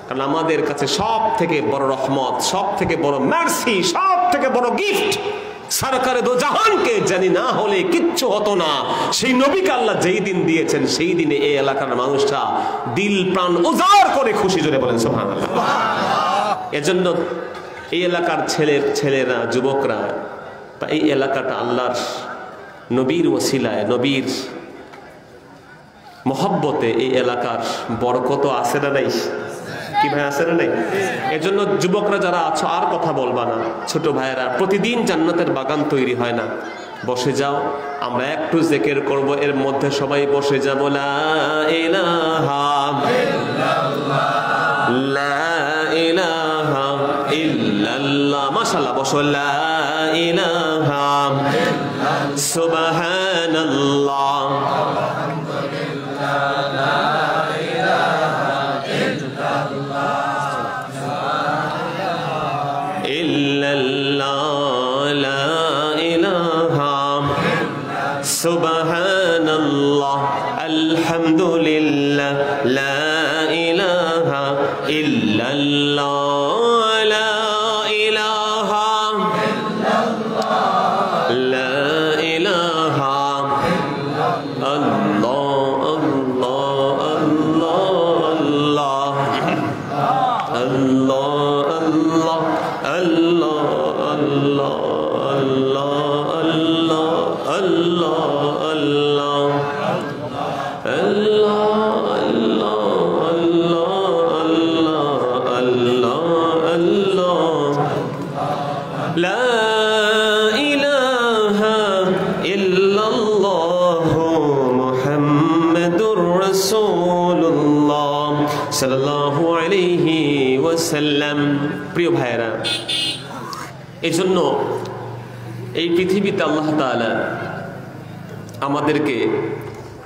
কারণ আমাদের কাছে সব থেকে বড় রহমত, সব থেকে বড় মার্সি, সব থেকে বড় গিফট সরকারে দো জাহানকে জানি না হলে কিচ্ছু হতো না, সেই নবীকে আল্লাহ যেই দিন দিয়েছেন, সেই দিনে এই এলাকার মানুষরা দিল প্রাণ উজাড় করে খুশি, জোরে বলেন সুবহানাল্লাহ। এজন্য এই এলাকার ছেলেরা, যুবকরা, এই এলাকাটা আল্লাহর নবীর ওসিলায়, নবীর মহব্বতে এই এলাকার বরকত আছে না নাই? কি ভাই, আছে না নাই? এজন্য যুবকরা যারা আছো আর কথা বলবা না, ছোট ভাইয়েরা, প্রতিদিন জান্নাতের বাগান তৈরি হয় না, বসে যাও, আমরা একটু জিকির করব, এর মধ্যে সবাই বসে যাব। লা ইলাহা ইল্লাল্লাহ, লা ইলাহা ইল্লাল্লাহ, মাশাআল্লাহ, বসো। লা ইলাহা ইল্লাল্লাহ, সুবহানাল্লাহ, আলহামদুলিল্লাহ, লা ইলাহা ইল্লাল্লাহ, ইল্লাল্লাহ, লা ইলাহা সুবহানাল্লাহ, আলহামদুলিল্লাহ, লা ইলাহা ইল্লাল্লাহ, লা ইলাহা ইল্লাল্লাহ, লা ইলাহা আল্লাহ আল্লাহ আল্লাহ আল্লাহ আল্লাহ আল্লাহ আল্লাহ আল্লাহ আল্লাহ আল্লাহ সাল্লাল্লাহু আলাইহি ওয়াসাল্লাম। প্রিয় ভাইরা, এই জন্য এই পৃথিবীতে আল্লাহ তাআলা আমাদেরকে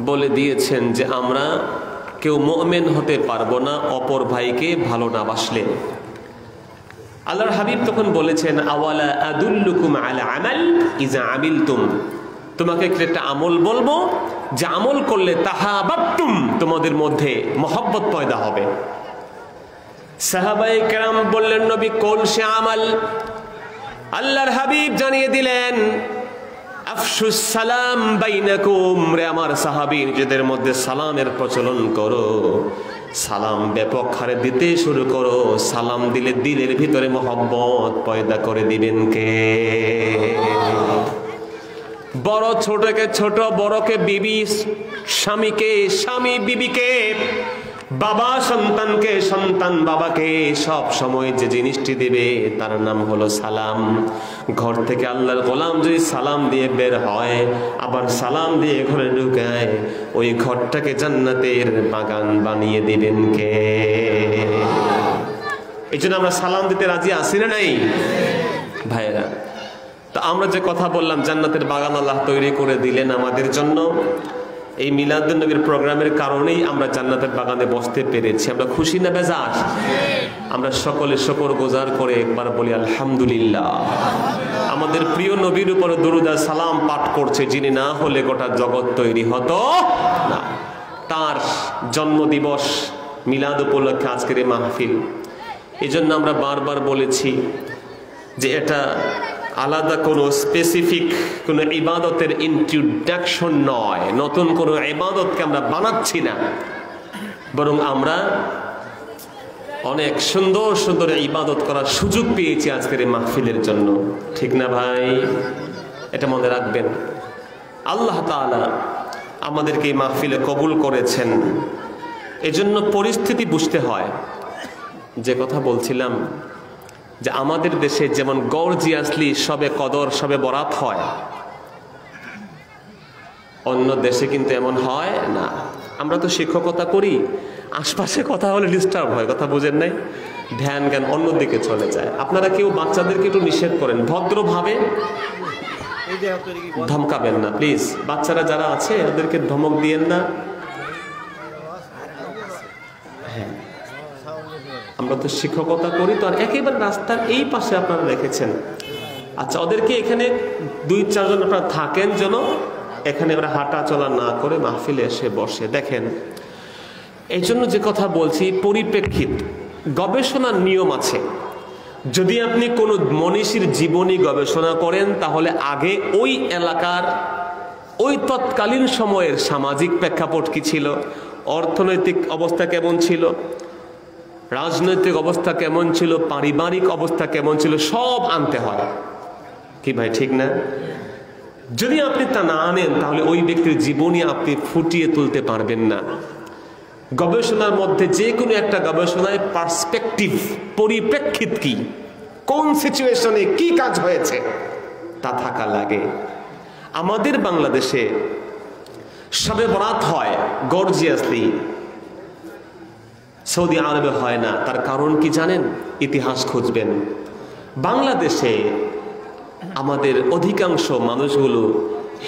বলে দিয়েছেন যে আমরা কেউ মুমিন হতে পারবো না অপর ভাইকে ভালো না বাসলে। আল্লাহর হাবিব তখন বলেছেন, আওয়ালা আদুল্লুকুম আলা আমাল ইজা আমিলতুম, তোমাকে একটা আমল বলবো যে আমল করলে তাহাবাবতুম, তোমাদের মধ্যে মহব্বত পয়দা হবে। সাহাবায়ে কেরাম বললেন, নবী কোন সে আমল? আল্লাহর হাবিব জানিয়ে দিলেন, আফশুস সালাম বাইনাকুম, রে আমার সাহাবী, নিজেদের মধ্যে সালামের প্রচলন করো, সালাম ব্যাপক হারে দিতে শুরু করো। সালাম দিলে দিলের ভিতরে মহব্বত পয়দা করে দিবেন কে? বড় ছোটকে ছোট, বড়কে বিবি, স্বামীকে স্বামী বিবিকে, বাবা সন্তানকে সন্তান বাবাকে, সব সময় যে জিনিসটি দিবে তার নাম হলো সালাম। ঘর থেকে আল্লাহর গোলাম যদি সালাম দিয়ে বের হয়, আবার সালাম দিয়ে ঘরে ঢুকায়, ওই ঘরটাকে জান্নাতের বাগান বানিয়ে দিবেন কে? এই জন্য আমরা সালাম দিতে রাজি আছি না নাই ভাইরা? তা আমরা যে কথা বললাম, জান্নাতের বাগান আল্লাহ তৈরি করে দিলেন আমাদের জন্য। এই মিলাদুন নবীর প্রোগ্রামের কারণেই আমরা জান্নাতের বাগানে বসতে পেরেছি। আমরা খুশি না বেজার? আমরা সকলে শুকর গুজার করে একবার বলি আলহামদুলিল্লাহ। আমাদের প্রিয় নবীর উপরে দরুদ আর সালাম পাঠ করছে যিনি, না হলে গোটা জগৎ তৈরি হতো না। তার জন্মদিবস মিলাদ উপলক্ষে আজকের এই মাহফিল। এই জন্য আমরা বারবার বলেছি যে এটা আলাদা কোনো স্পেসিফিক কোনো ইবাদতের ইন্ট্রোডাকশন নয়, নতুন কোনো ইবাদতকে আমরা বানাচ্ছি না, বরং আমরা অনেক সুন্দর সুন্দর ইবাদত করার সুযোগ পেয়েছি আজকের এই মাহফিলের জন্য। ঠিক না ভাই? এটা মনে রাখবেন। আল্লাহ তাআলা আমাদেরকে এই মাহফিলে কবুল করেছেন, এজন্য পরিস্থিতি বুঝতে হয়। যে কথা বলছিলাম যে আমাদের দেশে যেমন গর্জিয়াসলি সবে কদর সবে বরাত হয়, অন্য দেশে কিন্তু এমন হয় না। আমরা তো শিক্ষকতা করি, আশপাশে কথা হলে ডিস্টার্ব হয়, কথা বুঝেন নাই? ধ্যান জ্ঞান অন্যদিকে চলে যায়। আপনারা কেউ বাচ্চাদেরকে একটু নিষেধ করেন, ভদ্রভাবে ধমকাবেন না প্লিজ। বাচ্চারা যারা আছে ওদেরকে ধমক দিয়েন না। হ্যাঁ, আমরা তো শিক্ষকতা করি, তো আর একেবারে রাস্তার এই পাশে আপনারা রেখেছেন। আচ্ছা, ওদেরকে এখানে 2-4 জন আপনারা থাকেন যেন এখানে ওরা হাঁটা চলা না করে মাহফিলে এসে বসে। দেখেন, এই জন্য যে কথা বলছি, পরিপ্রেক্ষিত গবেষণার নিয়ম আছে। যদি আপনি কোনো মনীষীর জীবনী গবেষণা করেন, তাহলে আগে ওই এলাকার ওই তৎকালীন সময়ের সামাজিক প্রেক্ষাপট কি ছিল, অর্থনৈতিক অবস্থা কেমন ছিল, রাজনৈতিক অবস্থা কেমন ছিল, পারিবারিক অবস্থা কেমন ছিল, সব আনতে হয়। কি ভাই, ঠিক না? যদি আপনি তা না আনেন, তাহলে ওই ব্যক্তির জীবনী আপনি ফুটিয়ে তুলতে পারবেন না। গবেষণার মধ্যে যে কোনো একটা গবেষণায় পার্সপেক্টিভ, পরিপ্রেক্ষিত কি, কোন সিচুয়েশনে কি কাজ হয়েছে তা থাকা লাগে। আমাদের বাংলাদেশে শবে বরাত হয় গর্জিয়াসলি, সৌদি আরবে হয় না। তার কারণ কি জানেন? ইতিহাস খুঁজবেন। বাংলাদেশে আমাদের অধিকাংশ মানুষগুলো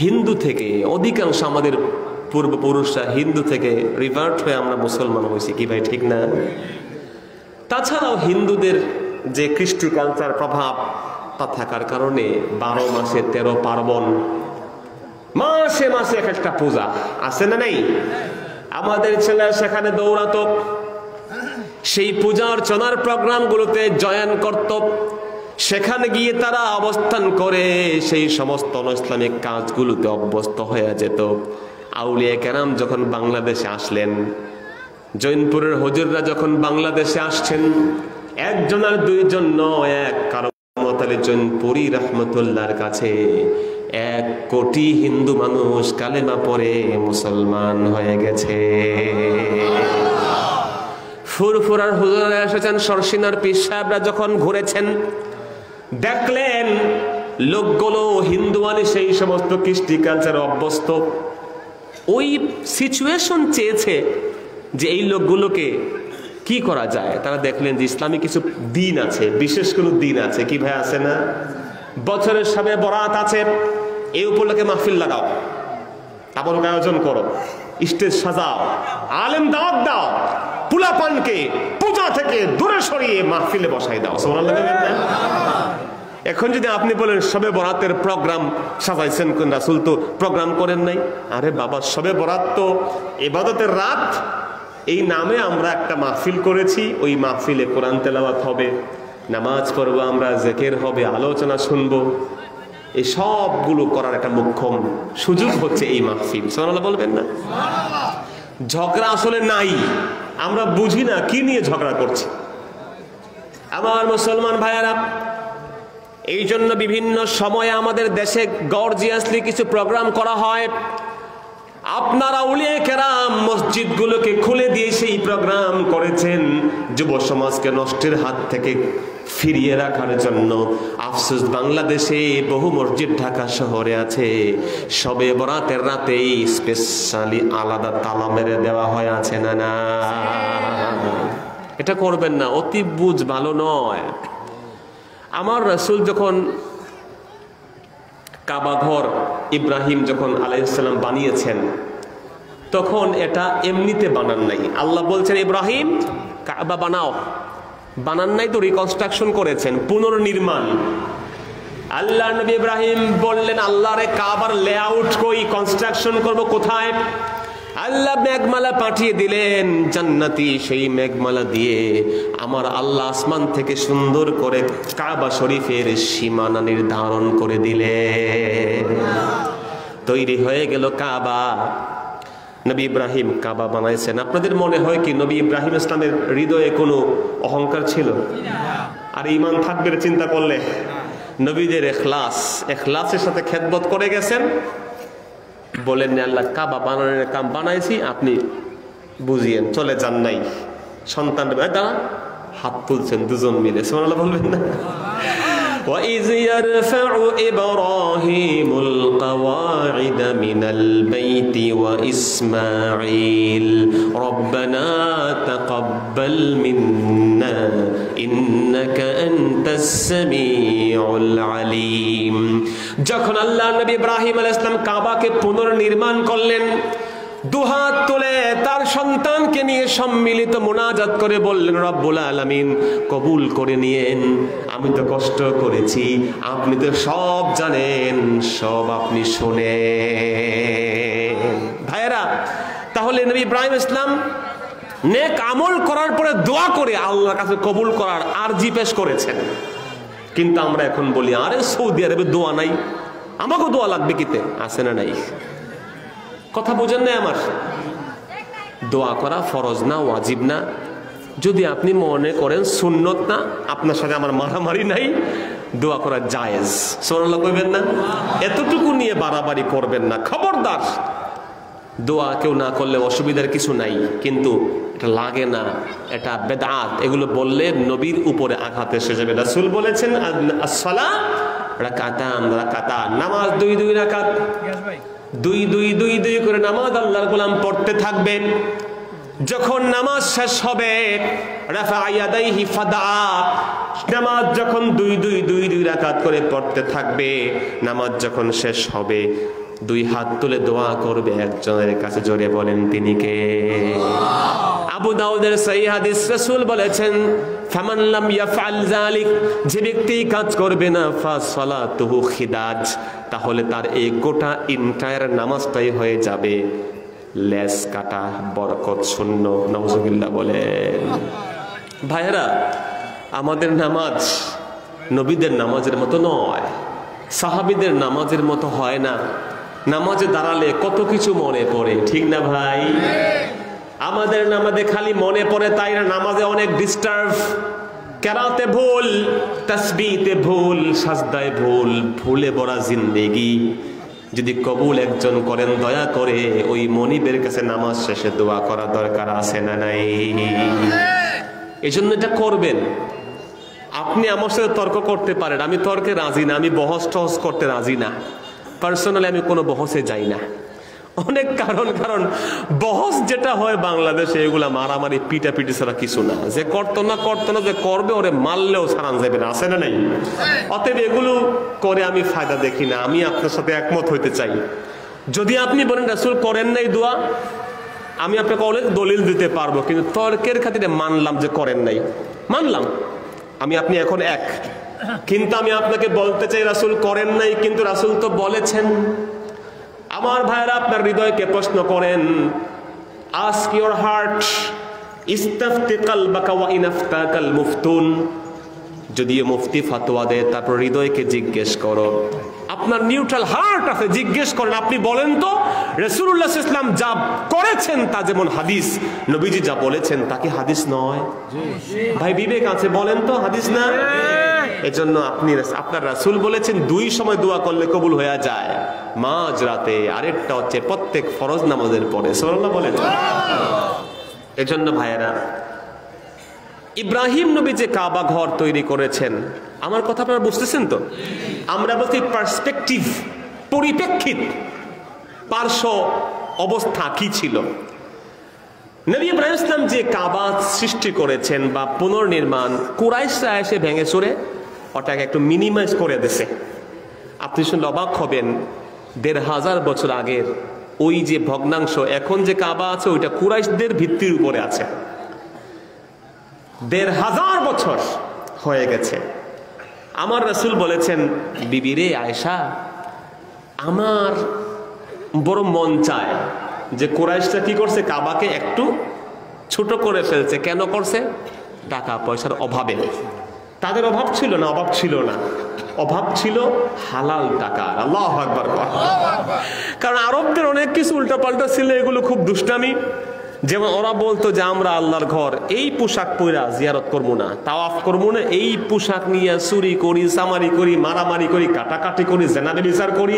হিন্দু থেকে, অধিকাংশ আমাদের পূর্বপুরুষরা হিন্দু থেকে রিভার্ট হয়ে আমরা মুসলমান হয়েছি, কি ভাই ঠিক না? তাছাড়াও হিন্দুদের যে কৃষ্টি কালচার প্রভাব তা থাকার কারণে 12 মাসে 13 পার্বণ, মাসে মাসে এক একটা পূজা আছে না নেই? আমাদের ছেলে সেখানে দৌড়াতো, সেই পূজা অর্চনার প্রোগ্রামগুলোতে জয়েন করত, সেখানে গিয়ে তারা অবস্থান করে সেই সমস্ত ইসলামিক কাজগুলোতে অভ্যস্ত হয়ে যেত। আউলিয়া কেরাম যখন বাংলাদেশে আসলেন, জৈনপুরের হুজুররা যখন বাংলাদেশে আসছেন, একজন আর দুইজন নয়, এক কারামত আলী জৈনপুরী রহমতুল্লাহর কাছে 1 কোটি হিন্দু মানুষ কালেমা পড়ে মুসলমান হয়ে গেছে। ফুরফুরার হুজুররা এসেছেন, সরসিনার পীর সাহেবরা যখন ঘুরেছেন, দেখলেন লোকগুলো হিন্দুয়ানি সেই সমস্ত কৃষ্টি কালচারে অভ্যস্ত। ওই সিচুয়েশন চেয়েছে যে এই লোকগুলোকে কি করা যায়। তারা দেখলেন যে ইসলামী কিছু দিন আছে, বিশেষ কোনো দিন আছে, কি ভাই আছে না? বছরের সবে বরাত আছে, এই উপলক্ষে মাহফিল লাগাও, তাবরক আয়োজন করো, স্টেজ সাজাও, আলেম দাওয়াত দাও, পুলাপানকে পূজা থেকে দূরে সরিয়ে মাহফিলে বসাই দাও। সুবহানাল্লাহ। এখন যদি আপনি বলেন সবে বরাতের প্রোগ্রাম সাজাইছেন, কোন রাসূল তো প্রোগ্রাম করেন নাই। আরে বাবা, সবে বরাত তো ইবাদতের রাত, এই নামে আমরা একটা মাহফিল করেছি। ওই মাহফিলে কোরআন তেলাওয়াত হবে, নামাজ পড়বো আমরা, জিকির হবে, আলোচনা শুনবো। এই সবগুলো করার একটা মুখ্যম সুযোগ হচ্ছে এই মাহফিল। সুবহানাল্লাহ বলবেন না? ঝগড়া আসলে নাই, আমরা বুঝি না কি নিয়ে ঝগড়া করছি। আমার মুসলমান ভাইয়েরা, এই জন্য বিভিন্ন সময়ে আমাদের দেশে গর্জিয়াসলি কিছু প্রোগ্রাম করা হয়। আপনারা আউলিয়া কেরাম মসজিদগুলোকে খুলে দিয়ে সেই প্রোগ্রাম করেছেন যুব সমাজকে নষ্টের হাত থেকে ফিরিয়ে রাখার জন্য। আফসোস, বাংলাদেশে বহু মসজিদ ঢাকা শহরে আছে, সবে বরাতের রাতেই স্পেশালি আলাদা তালা মেরে দেওয়া হয়, আছে না? না, এটা করবেন না, অতি বুঝ ভালো নয়। আমার রাসূল যখন কাবা ঘর ইব্রাহিম যখন আলাইহিস সালাম বানিয়েছেন, তখন এটা এমনিতে বানান নাই। আল্লাহ বলছেন ইব্রাহিম কাবা বানাও, বানান নাই তো, রিকনস্ট্রাকশন করেছেন, পুনর্নির্মাণ। আল্লাহ নবী ইব্রাহিম বললেন, আল্লাহ রে, কাবার লেআউট কই, কনস্ট্রাকশন করব কোথায়? আল্লাহ মেঘমালা পাঠিয়ে দিলেন, জান্নাতি সেই মেঘমালা দিয়ে আমার আল্লাহ আসমান থেকে সুন্দর করে কাবা শরীফের সীমানা নির্ধারণ করে দিলেন। তৈরি হয়ে গেল কাবা। নবী ইব্রাহিম কাবা বানাইছেন। আপনাদের মনে হয় কি নবী ইব্রাহিম ইসলামের হৃদয়ে কোনো অহংকার ছিল? আর ঈমান থাকবে চিন্তা করলে? নবীদের এখলাসের সাথে খেদমত করে গেছেন। বলেন আল্লাহ কাবা বানানোর কাম বানাইছি, আপনি বুঝিয়েন, চলে যান নাই। সন্তান হাত তুলছেন দুজন মিলে, সুবহানাল্লাহ বলবেন না? وَإِذْ يَرْفَعُ إِبْرَاهِيمُ الْقَوَاعِدَ مِنَ الْبَيْتِ وَإِسْمَاعِيلُ رَبَّنَا تَقَبَّلْ مِنَّا إِنَّكَ أَنْتَ السَّمِيعُ الْعَلِيمُ। যখন আল্লাহ নবী ইব্রাহিম আলাইহিস সালাম কাবাকে পুনর্নির্মাণ করলেন, দুহাত তুলে তার সন্তানকে নিয়ে সম্মিলিত মুনাজাত করে বললেন, রব্বুল আলামিন কবুল করে নিয়েন, আমি তো কষ্ট করেছি, আপনি তো সব জানেন, সব আপনি শোনেন। ভাইয়েরা, তাহলে নবী ইব্রাহিম ইসলাম নেক আমল করার পরে দোয়া করে আল্লাহর কাছে কবুল করার আরজি পেশ করেছেন। কিন্তু আমরা এখন বলি, আরে সৌদি আরবে দোয়া নাই, আমাকেও দোয়া লাগবে কিতে, আছে না নাই? কথা বোঝেন না আমার? দোয়া করা ফরজ না, ওয়াজিব না। যদি আপনি মনে করেন সুন্নত না, আপনার সাথে আমার মারামারি নাই, দোয়া করা জায়েজ। সুবহানাল্লাহ কইবেন না? এতটুকু নিয়ে বাড়াবাড়ি করবেন না, খবরদার। দোয়া কেউ না করলে অসুবিধার কিছু নাই, কিন্তু এটা লাগে না, এটা বেদাত। এগুলো বললে নবীর উপরে আঘাত এসে যাবে। রাসূল বলেছেন, আসসালাত রাকাতান, নামাজ 2 রাকাত, 2 করে নামাজ আল্লাহর গোলাম পড়তে থাকবেন। যখন নামাজ শেষ হবে রাফা ইয়াদাইহি ফাদা, নামাজ যখন 2 রাকাত করে পড়তে থাকবে, নামাজ যখন শেষ হবে 2 হাত তুলে দোয়া করবে একজনের কাছে। জোরে বলেন তিনি কে? আবু দাউদের সহিহ হাদিস, রাসূল বলেছেন ফামান লাম ইয়াফআল যালিক, যে ব্যক্তি কাজ করবে না ফাসালাতুহু খিদাজ, তাহলে তার এই গোটা এন্টায়ার নামাজটাই হয়ে যাবে লেস কাটা, বরকত শূন্য। নাউজুবিল্লাহ বলেন। ভাইয়েরা, আমাদের নামাজ নবীদের নামাজের মতো নয়, সাহাবীদের নামাজের মতো হয় না। নামাজে দাঁড়ালে কত কিছু মনে পড়ে, ঠিক না ভাই? আমাদের নামাজে খালি মনে পড়ে তাই না, নামাজে অনেক ডিস্টার্ব, কেরাতে ভুল, তাসবিহতে ভুল, সাজদায় ভুল, ভুলে ভরা জিন্দেগি। যদি কবুল একজন করেন, দয়া করে ওই মনিবের কাছে নামাজ শেষে দোয়া করা দরকার আছে না নাই? এজন্য এটা করবেন। আপনি আমার সাথে তর্ক করতে পারেন, আমি তর্কে রাজি না, আমি বহস টহস করতে রাজি না। পার্সোনালি আমি কোনো বহসে যাই না। অনেক কারণ বহস যেটা হয় বাংলাদেশে, এগুলা মারামারি পিটাপিটি ছাড়া কিছু না। যে করতো না, যে করবে ওরে মারলেও ছাড়ান যাবে না, আছে না নাই? অতএব এগুলো করে আমি ফায়দা দেখি না। আমি আপনার সাথে একমত হইতে চাই। যদি আপনি বলেন রাসূল করেন নাই দোয়া, আমি আপনাকে অনেক দলিল দিতে পারবো, কিন্তু তর্কের খাতিরে মানলাম যে করেন নাই, মানলাম, আমি আপনি এখন এক। কিন্তু আমি আপনাকে বলতে চাই রাসূল করেন নাই, কিন্তু রাসূল তো বলেছেন। আমার ভাইরা, আপনার হৃদয়কে প্রশ্ন করেন, আস্ক ইওর হার্ট, ইস্তাফতি কলবাকা ওয়া ইনাফতাকাল মুফতুন। যদিও মুফতি ফতোয়া দেয়, তারপর হৃদয়কে জিজ্ঞেস করো। আপনার নিউট্রাল হার্ট আছে, জিজ্ঞেস করেন, আপনি বলেন তো রাসূলুল্লাহ সাল্লাল্লাহু আলাইহি ওয়াসাল্লাম যা করেছেন তা যেমন হাদিস, নবীজি যা বলেছেন তা কি হাদিস নয়? ভাই বিবেক আছে, বলেন তো হাদিস না? এজন্য আপনি আপনার রাসূল বলেছেন 2 সময় দোয়া করলে কবুল হয়ে যায়, মাঝ রাতে, আরেকটা হচ্ছে প্রত্যেক ফরজ নামাজের পরে। সুবহানাল্লাহ বলেন। এজন্য ভাইয়েরা, ইব্রাহিম নবী যে কাবা ঘর তৈরি করেছেন, আমার কথা আপনারা বুঝতেছেন তো? আমরা বলছি পার্সপেক্টিভ, পরিপ্রেক্ষিত, পার্শ্ব অবস্থা কি ছিল। নবী ইব্রাহিম ইসলাম যে কাবা সৃষ্টি করেছেন বা পুনর্নির্মাণ, কুরাইশরা এসে ভেঙে চুরে ওটাকে একটু মিনিমাইজ করে দিয়েছে। আপনি শুনলে অবাক হবেন, 1500 বছর আগের ওই যে ভগ্নাংশ, এখন যে কাবা আছে ওইটা কুরাইশদের ভিত্তির উপরে আছে। 1500 বছর হয়ে গেছে। আমার রাসূল বলেছেন, বিবি রে আয়েশা, আমার বড় মন চায় যে কুরাইশরা কি করছে, কাবাকে একটু ছোট করে ফেলছে। কেন করছে? টাকা পয়সার অভাবে। তাদের অভাব ছিল না, অভাব ছিল হালাল টাকা। আল্লাহু আকবার। কারণ আরবদের অনেক কিছু উল্টাপাল্টা ছিল, এগুলো খুব দুষ্টামি। যেমন ওরা বলতো যে আমরা আল্লাহর ঘর এই পোশাক পরা জিয়ারত করবো না, তাওয়াফ করবো না, এই পোশাক নিয়ে চুরি করি, চামারি করি, মারামারি করি, কাটাকাটি করি, জেনাবে বিচার করি,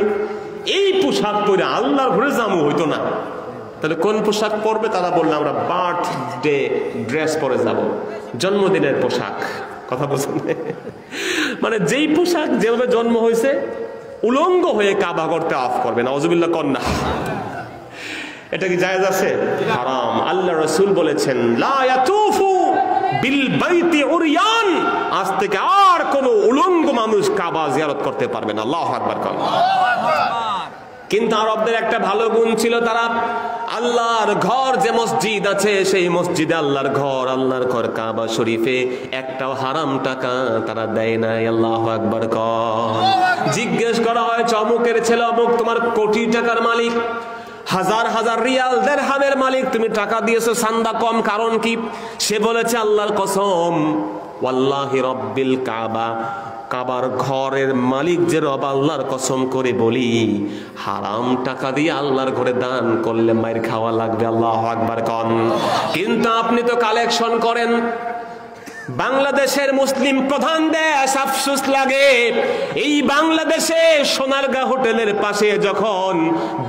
এই পোশাক পরে আল্লাহর ঘরে জামু হইতো না। তাহলে কোন পোশাক পরবে? তারা বললো আমরা বার্থডে ড্রেস পরে যাব, জন্মদিনের পোশাক। কথা বলছেন? মানে যেই পোশাক যেভাবে জন্ম হয়েছে, উলঙ্গ হয়ে কাবা করতে অফ করবে। নাউজুবিল্লাহ কন্যা, এটা কি জায়েজ আছে? হারাম। আল্লাহ রাসূল বলেছেন, লা ইয়াতুফু বিল বাইতি উরিয়ান, আজ থেকে আর কোন উলঙ্গ মানুষ কাবা জিয়ারত করতে পারবে না। আল্লাহু আকবার। কিন্তু আরবদের একটা ভালো গুণ ছিল, তারা আল্লাহর ঘর যে মসজিদ আছে, সেই মসজিদে আল্লাহর ঘর কাবা শরীফে একটাও হারাম টাকা তারা দেয় নাই। আল্লাহু আকবার। জিজ্ঞেস করা হয়, অমুকের ছেলে অমুক তোমার কোটি টাকার মালিক, হাজার হাজার রিয়াল দিরহামের মালিক, তুমি টাকা দিয়েছো চান্দা কম, কারণ কি? সে বলেছে আল্লাহর কসম, ওয়াল্লাহি রব্বিল কাবা, কাবার ঘরের মালিক যে রব, আল্লাহর কসম করে বলি, হারাম টাকা দিয়ে আল্লাহর ঘরে দান করলে মাইর খাওয়া লাগবে। আল্লাহু আকবার। কিন্তু আপনি তো কালেকশন করেন। বাংলাদেশের মুসলিম প্রধান দেশ, আফসোস লাগে, এই বাংলাদেশে সোনারগাঁ হোটেলের পাশে যখন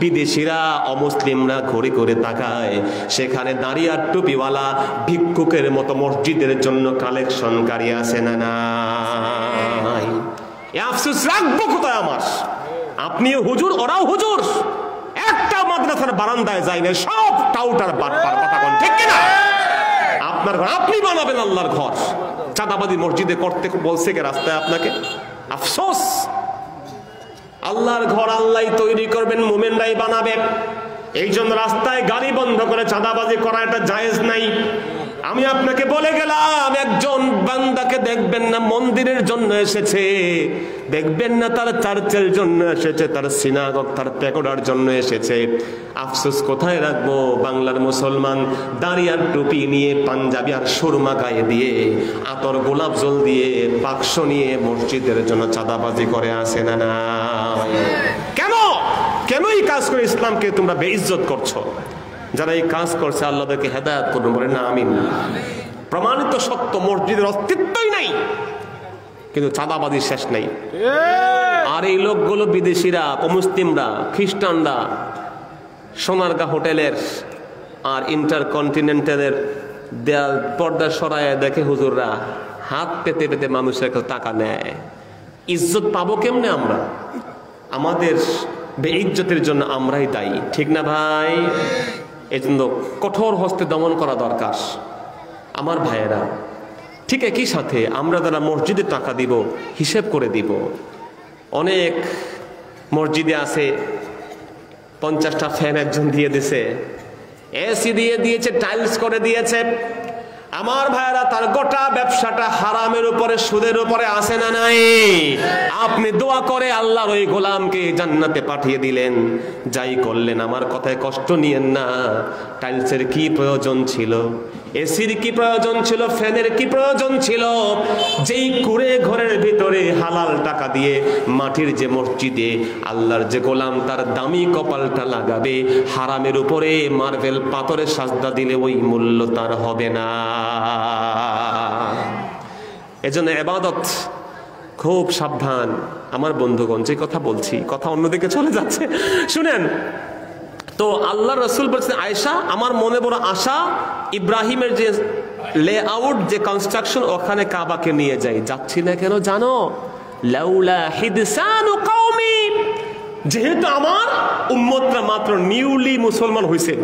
বিদেশিরা অমুসলিমরা ঘুরে ঘুরে তাকায়, সেখানে দাঁড়িয়ে টুপিওয়ালা ভিক্ষুকের মতো মসজিদের জন্য কালেকশনকারী আছে না নাই? এ আফসোস রাখবো কোথায় আমার? আপনিও হুজুর, ওরাও হুজুর, একটা মাদ্রাসার বারান্দায় যায় না, সব টাউটার বাটপার, কথা কোন ঠিক কিনা? আপনার ঘর আপনি বানাবেন, আল্লাহর ঘর চাঁদাবাজি মসজিদে করতে বলছে কে রাস্তায় আপনাকে? আফসোস, আল্লাহর ঘর আল্লাহই তৈরি করবেন, মুমিনরাই বানাবেন। এই জন্য রাস্তায় গাড়ি বন্ধ করে চাঁদাবাজি করা এটা জায়েজ নাই। আমি আপনাকে বলে গেলাম, একজন বান্দাকে দেখবেন না মন্দিরের জন্য এসেছে, দেখবেন না তার চার্চের জন্য এসেছে, তার সিনাগগ, তার প্যাগোডার জন্য এসেছে। আফসোস কোথায় রাখবো? বাংলার মুসলমান দাড়ি আর টুপি নিয়ে, পাঞ্জাবি আর সুরমা গায়ে দিয়ে, আতর গোলাপ জল দিয়ে, বাক্স নিয়ে মসজিদের জন্য চাঁদাবাজি করে আসে না? না, কেন কেন এই কাজ করে ইসলামকে তোমরা বেইজ্জত করছো? যারা এই কাজ করছে আল্লাহ তাদেরকে হেদায়েত করুন, বলে না আমিন। প্রমাণিত সত্য, মসজিদের অস্তিত্বই নাই, কিন্তু চাঁদাবাজি শেষ নাই। আর এই লোকগুলো বিদেশিরা, অমুসলিমরা, খ্রিস্টানরা সোনারগাঁ হোটেলের আর ইন্টারকন্টিনেন্টালের দেয়াল পর্দা সরায় দেখে হুজুররা হাত পেতে পেতে মানুষের কাছে টাকা নেয়। ইজ্জত পাবো কেমনে আমরা? আমাদের বেইজ্জতের জন্য আমরাই দায়ী, ঠিক না ভাই? এই জন্য কঠোর হস্তে দমন করা দরকার আমার ভাইয়েরা। ঠিক একই সাথে আমরা যারা মসজিদে টাকা দিব, হিসেব করে দিব। অনেক মসজিদে আছে 50টা ফ্যান একজন দিয়ে দিয়েছে, এসি দিয়ে দিয়েছে, টাইলস করে দিয়েছে। আমার ভাইয়েরা, তার গোটা ব্যবসাটা হারামের উপরে, সুদের উপরে আসে না নাই? আপনি দোয়া করে আল্লাহর ওই গোলামকে জান্নাতে পাঠিয়ে দিলেন, যাই করলেন, আমার কথায় কষ্ট নিয়েন না। টাইলসের কি প্রয়োজন ছিল? এসির কি প্রয়োজন ছিল? ফ্যানের কি প্রয়োজন ছিল? যেই কুড়ে ঘরের ভিতরে হালাল টাকা দিয়ে মাটির যে মসজিদে আল্লাহর যে গোলাম তার দামি কপালটা লাগাবে, হারামের উপরে মার্বেল পাথরের সাজদা দিলে ওই মূল্য তার হবে না। এজন্য ইবাদত খুব সাবধান আমার বন্ধুগণ। যে কথা বলছি, কথা অন্যদিকে চলে যাচ্ছে, শুনেন। তো আল্লাহ রসুল বলছেন, আয়েশা, আমার মনে বড় আশা ইব্রাহিমের যে লেআউট, যে কনস্ট্রাকশন, ওখানে কাবাকে নিয়ে যাই। যাচ্ছি না কেন জানো? লাউলা হিদসানু কওমি, যেহেতু আমার উম্মতরা মাত্র নিউলি মুসলমান হইছে,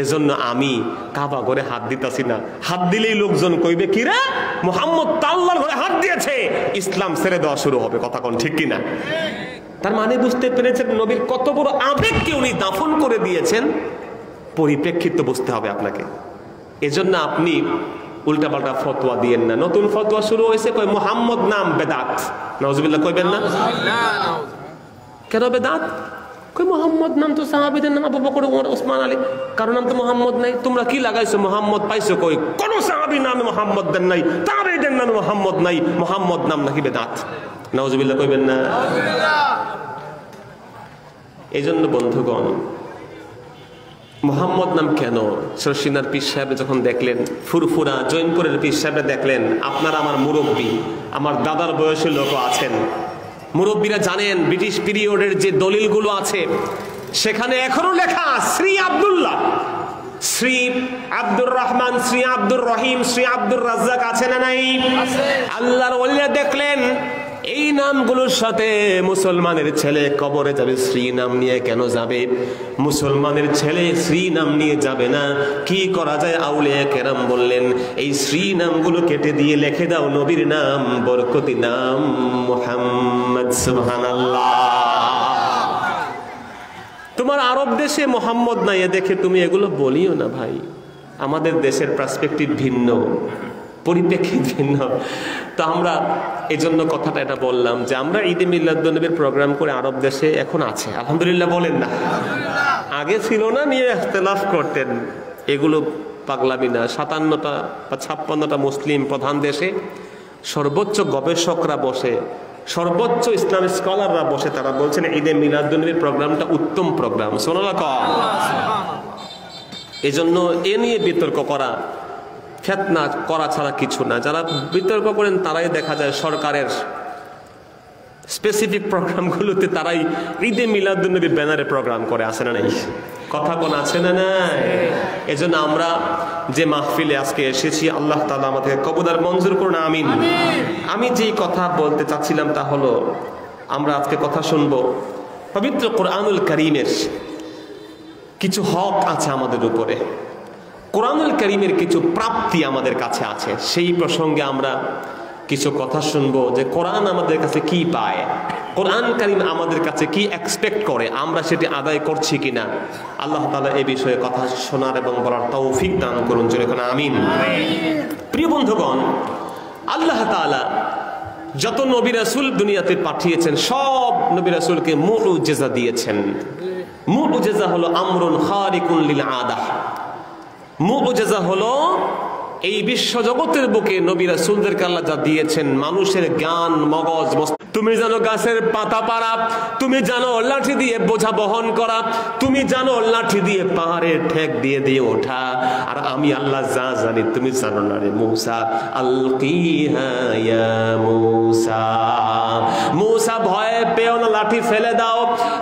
এজন্য আমি কাবা ঘরে হাত দিতাছি না। হাত দিলেই লোকজন কইবে, কি রে মুহাম্মদ তো আল্লাহর ঘরে হাত দিয়েছে, ইসলাম ছেড়ে দেওয়া শুরু হবে, কথা কোন ঠিক কিনা? তার মানে বুঝতে পেরেছেন নবীর কত বড় আবেগকে উনি দাফন করে দিয়েছেন। পরিপ্রেক্ষিত বুঝতে হবে আপনাকে। এজন্য আপনি উল্টাপাল্টা ফতোয়া দিয়েন না। নতুন ফতোয়া শুরু হয়েছে, কই মুহাম্মদ নাম বেদাত, নাউজুবিল্লাহ কইবেন না? কেন বেদাত? কই মুহাম্মদ নাম তো সাহাবীদের নাম, আবু বকর, ওমর, ওসমান, আলী, কারো নাম তো মুহাম্মদ নাই। তোমরা কি লাগাইছো? মুহাম্মদ পাইছো কই? কোন সাহাবীর নামে মুহাম্মদ দেন নাই, তাবেঈদের নামে মুহাম্মদ নাই। মুহাম্মদ নাম নাকি বেদাত, নাউজুবিল্লাহ কইবেন না? এই জন্য বন্ধুগণ, মুহাম্মদ নাম কেন? শর্ষিনার পীর সাহেব যখন দেখলেন, ফুরফুরা জৈনপুরের পীর সাহেব দেখলেন, আপনারা আমার মুরব্বী, আমার দাদার বয়সী লোক আছেন, মুরব্বীরা জানেন ব্রিটিশ পিরিয়ডের যে দলিলগুলো আছে সেখানে এখনো লেখা শ্রী আব্দুল্লাহ, শ্রী আব্দুর রহমান, শ্রী আব্দুর রহিম, শ্রী আব্দুর রাজ্জাক আছে না নাই? আল্লাহর ওলিরা দেখলেন এই নামগুলোর সাথে মুসলমানের ছেলে কবরে যাবে, শ্রী নাম নিয়ে কেন যাবে? মুসলমানের ছেলে শ্রী নাম নিয়ে যাবে না, কি করা যায়? আউলিয়া কেরাম বললেন, এই শ্রী নামগুলো কেটে দিয়ে লিখে দাও নবীর নাম, বরকতি নাম মুহাম্মদ। সুবহানাল্লাহ। তোমার আরব দেশে মোহাম্মদ নাই, দেখে তুমি এগুলো বলিও না ভাই। আমাদের দেশের পার্সপেক্টিভ ভিন্ন, পরিপ্রেক্ষিত ভিন্ন। তো আমরা এই জন্য কথাটা এটা বললাম যে আমরা ঈদে মিলাদুন্নবীর প্রোগ্রাম করে আরব দেশে এখন আছে, আলহামদুলিল্লাহ বলেন না? আগে ছিল না, নিয়ে ইখতিলাফ করতেন। এগুলো পাগলামি না। 57টা বা 56টা মুসলিম প্রধান দেশে সর্বোচ্চ গবেষকরা বসে, সর্বোচ্চ ইসলামিক স্কলাররা বসে, তারা বলছেন ঈদে মিলাদুন্নবীর প্রোগ্রামটা উত্তম প্রোগ্রাম। সুবহানাল্লাহ। এই জন্য এ নিয়ে বিতর্ক করা, ফিতনা করা ছাড়া কিছু না। যারা বিতর্ক করেন তারাই দেখা যায় সরকারের স্পেসিফিক প্রোগ্রামগুলোতে তারাই ঈদে মিলাদুন্নবী ব্যানারে প্রোগ্রাম করে, আসে না নাই? কথা কোন আছে না নাই? এজন্য আমরা যে মাহফিলে আজকে এসেছি, আল্লাহ তাআলা আমাদেরকে কবুল আর মঞ্জুর করুন, আমিন। আমি যেই কথা বলতে চাচ্ছিলাম তা হলো, আমরা আজকে কথা শুনবো পবিত্র কোরআনুল কারীমের কিছু হক আছে আমাদের উপরে, কোরআনুল কারীমের কিছু প্রাপ্তি আমাদের কাছে আছে। সেই প্রসঙ্গে আমরা কিছু কথা শুনবো যে কোরআন আমাদের কাছে কি পায়, কোরআন কারীম আমাদের কাছে কি এক্সপেক্ট করে, আমরা সেটি আদায় করছি কিনা। আল্লাহ তাআলা এই বিষয়ে কথা শোনার এবং বলার তৌফিক দান করুন, জোরে বলুন আমিন। প্রিয় বন্ধুগণ, আল্লাহ তাআলা যত নবী রাসূল দুনিয়াতে পাঠিয়েছেন সব নবী রাসূলকে মুউজিজা দিয়েছেন। মুউজিজা হলো আমরুন খারিকুন লিল আদাহ। মুউজিজা হলো এই বিশ্ব জগতের বুকে নবী রাসূলদেরকে আল্লাহ যা দিয়েছেন, মানুষের জ্ঞান মগজ। তুমি জানো গাছের পাতা পাড়া, তুমি জানো লাঠি দিয়ে বোঝা বহন করা, তুমি জানো লাঠি দিয়ে পাহাড়ের ঠেক দিয়ে দিয়ে ওঠা, আর আমি আল্লাহ যা জানি তুমি জানো না রে মূসা। আলকিহা ইয়া মূসা, মূসা ভয় পেও না, লাঠি ফেলে দাও।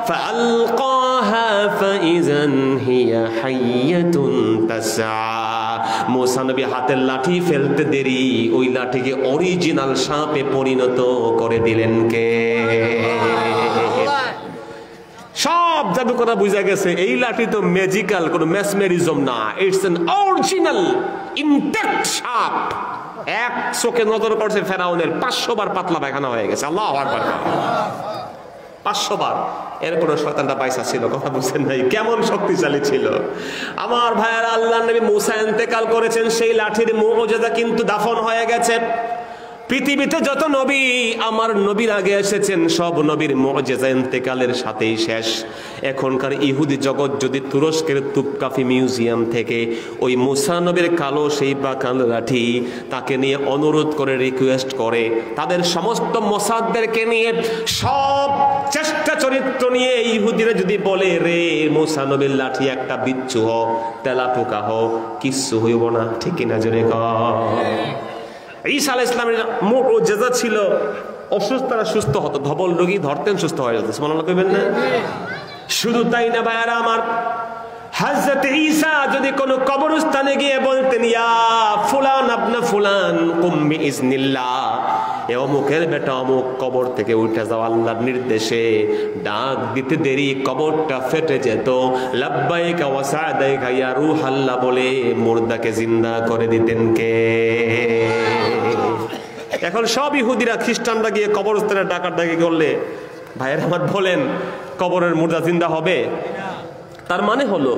ফাআলকাহা ফাইযান হিয়া হাইয়াতুন তাসআ। মূসা নবী হাতের লাঠি ফেলতে দেরি, ওই লাঠিকে অরিজিনাল সাপে পরিণত করে দিলেন কে? সব জাদুকরা বুঝা গেছে এই লাঠি তো ম্যাজিক্যাল, কোন ম্যাসমেরিজম না, ইটস এন অরিজিনাল ইনট্যাক্ট সাপ। এক চোখে নজর করছে ফেরাউনের, 500 বার পাতলা পায়খানা হয়ে গেছে। আল্লাহু আকবার, 500 বার। এরপরে শয়তানটা পয়সা ছিল, কথা বুঝছেন নাই? কেমন শক্তিশালী ছিল আমার ভাইয়েরা। আল্লাহর নবী মূসা ইন্তেকাল করেছেন, সেই লাঠির মুউজিজা কিন্তু দাফন হয়ে গেছে। পৃথিবীতে যত নবী আমার নবীর আগে এসেছেন সব নবীর মুউজিজা ইন্তেকালের সাথেই শেষ। এখনকার ইহুদি জগৎ যদি তুরস্কের তুপকাফি মিউজিয়াম থেকে ওই মূসা নবীর কালো সেই বাঁকানো লাঠি তাকে নিয়ে অনুরোধ করে, রিকোয়েস্ট করে, তাদের সমস্ত মোসাদদেরকে নিয়ে সব চেষ্টা চরিত্র নিয়ে ইহুদিরা যদি বলে রে মূসা নবীর লাঠি একটা বিচ্ছু হোক, তেলা পোকা হোক, কিচ্ছু হইব না, ঠিক কিনা জোরে কর। ঈসা আলাইহিস সালামের মুউজিজা ছিল অসুস্থরা সুস্থ হতো, ধবল রোগী ধরতেন সুস্থ হয়ে যেত। সুবহানাল্লাহ কইবেন না? শুধু তাই না ভাইয়ারা আমার, হযরত ঈসা যদি কোন কবরস্থানে গিয়ে বলতেন ইয়া ফুলান আবনা ফুলান কুম বিইজনিল্লাহ, এ অমুকের বেটা অমুক কবর থেকে উঠে যাও আল্লাহর নির্দেশে, ডাক দিতে দেরি কবরটা ফেটে যেত। লাব্বাইকা ওয়া সাদাইকা ইয়া রূহাল্লাহ বলে মুর্দাকে জিন্দা করে দিতেন কে? এখন সব ইহুদিরা খ্রিস্টানরা গিয়ে কবরস্থানে ডাকাডাকি করলে ভাইয়ের আমার বলেন কবরের মুর্দা জিন্দা হবে? তার মানে হলো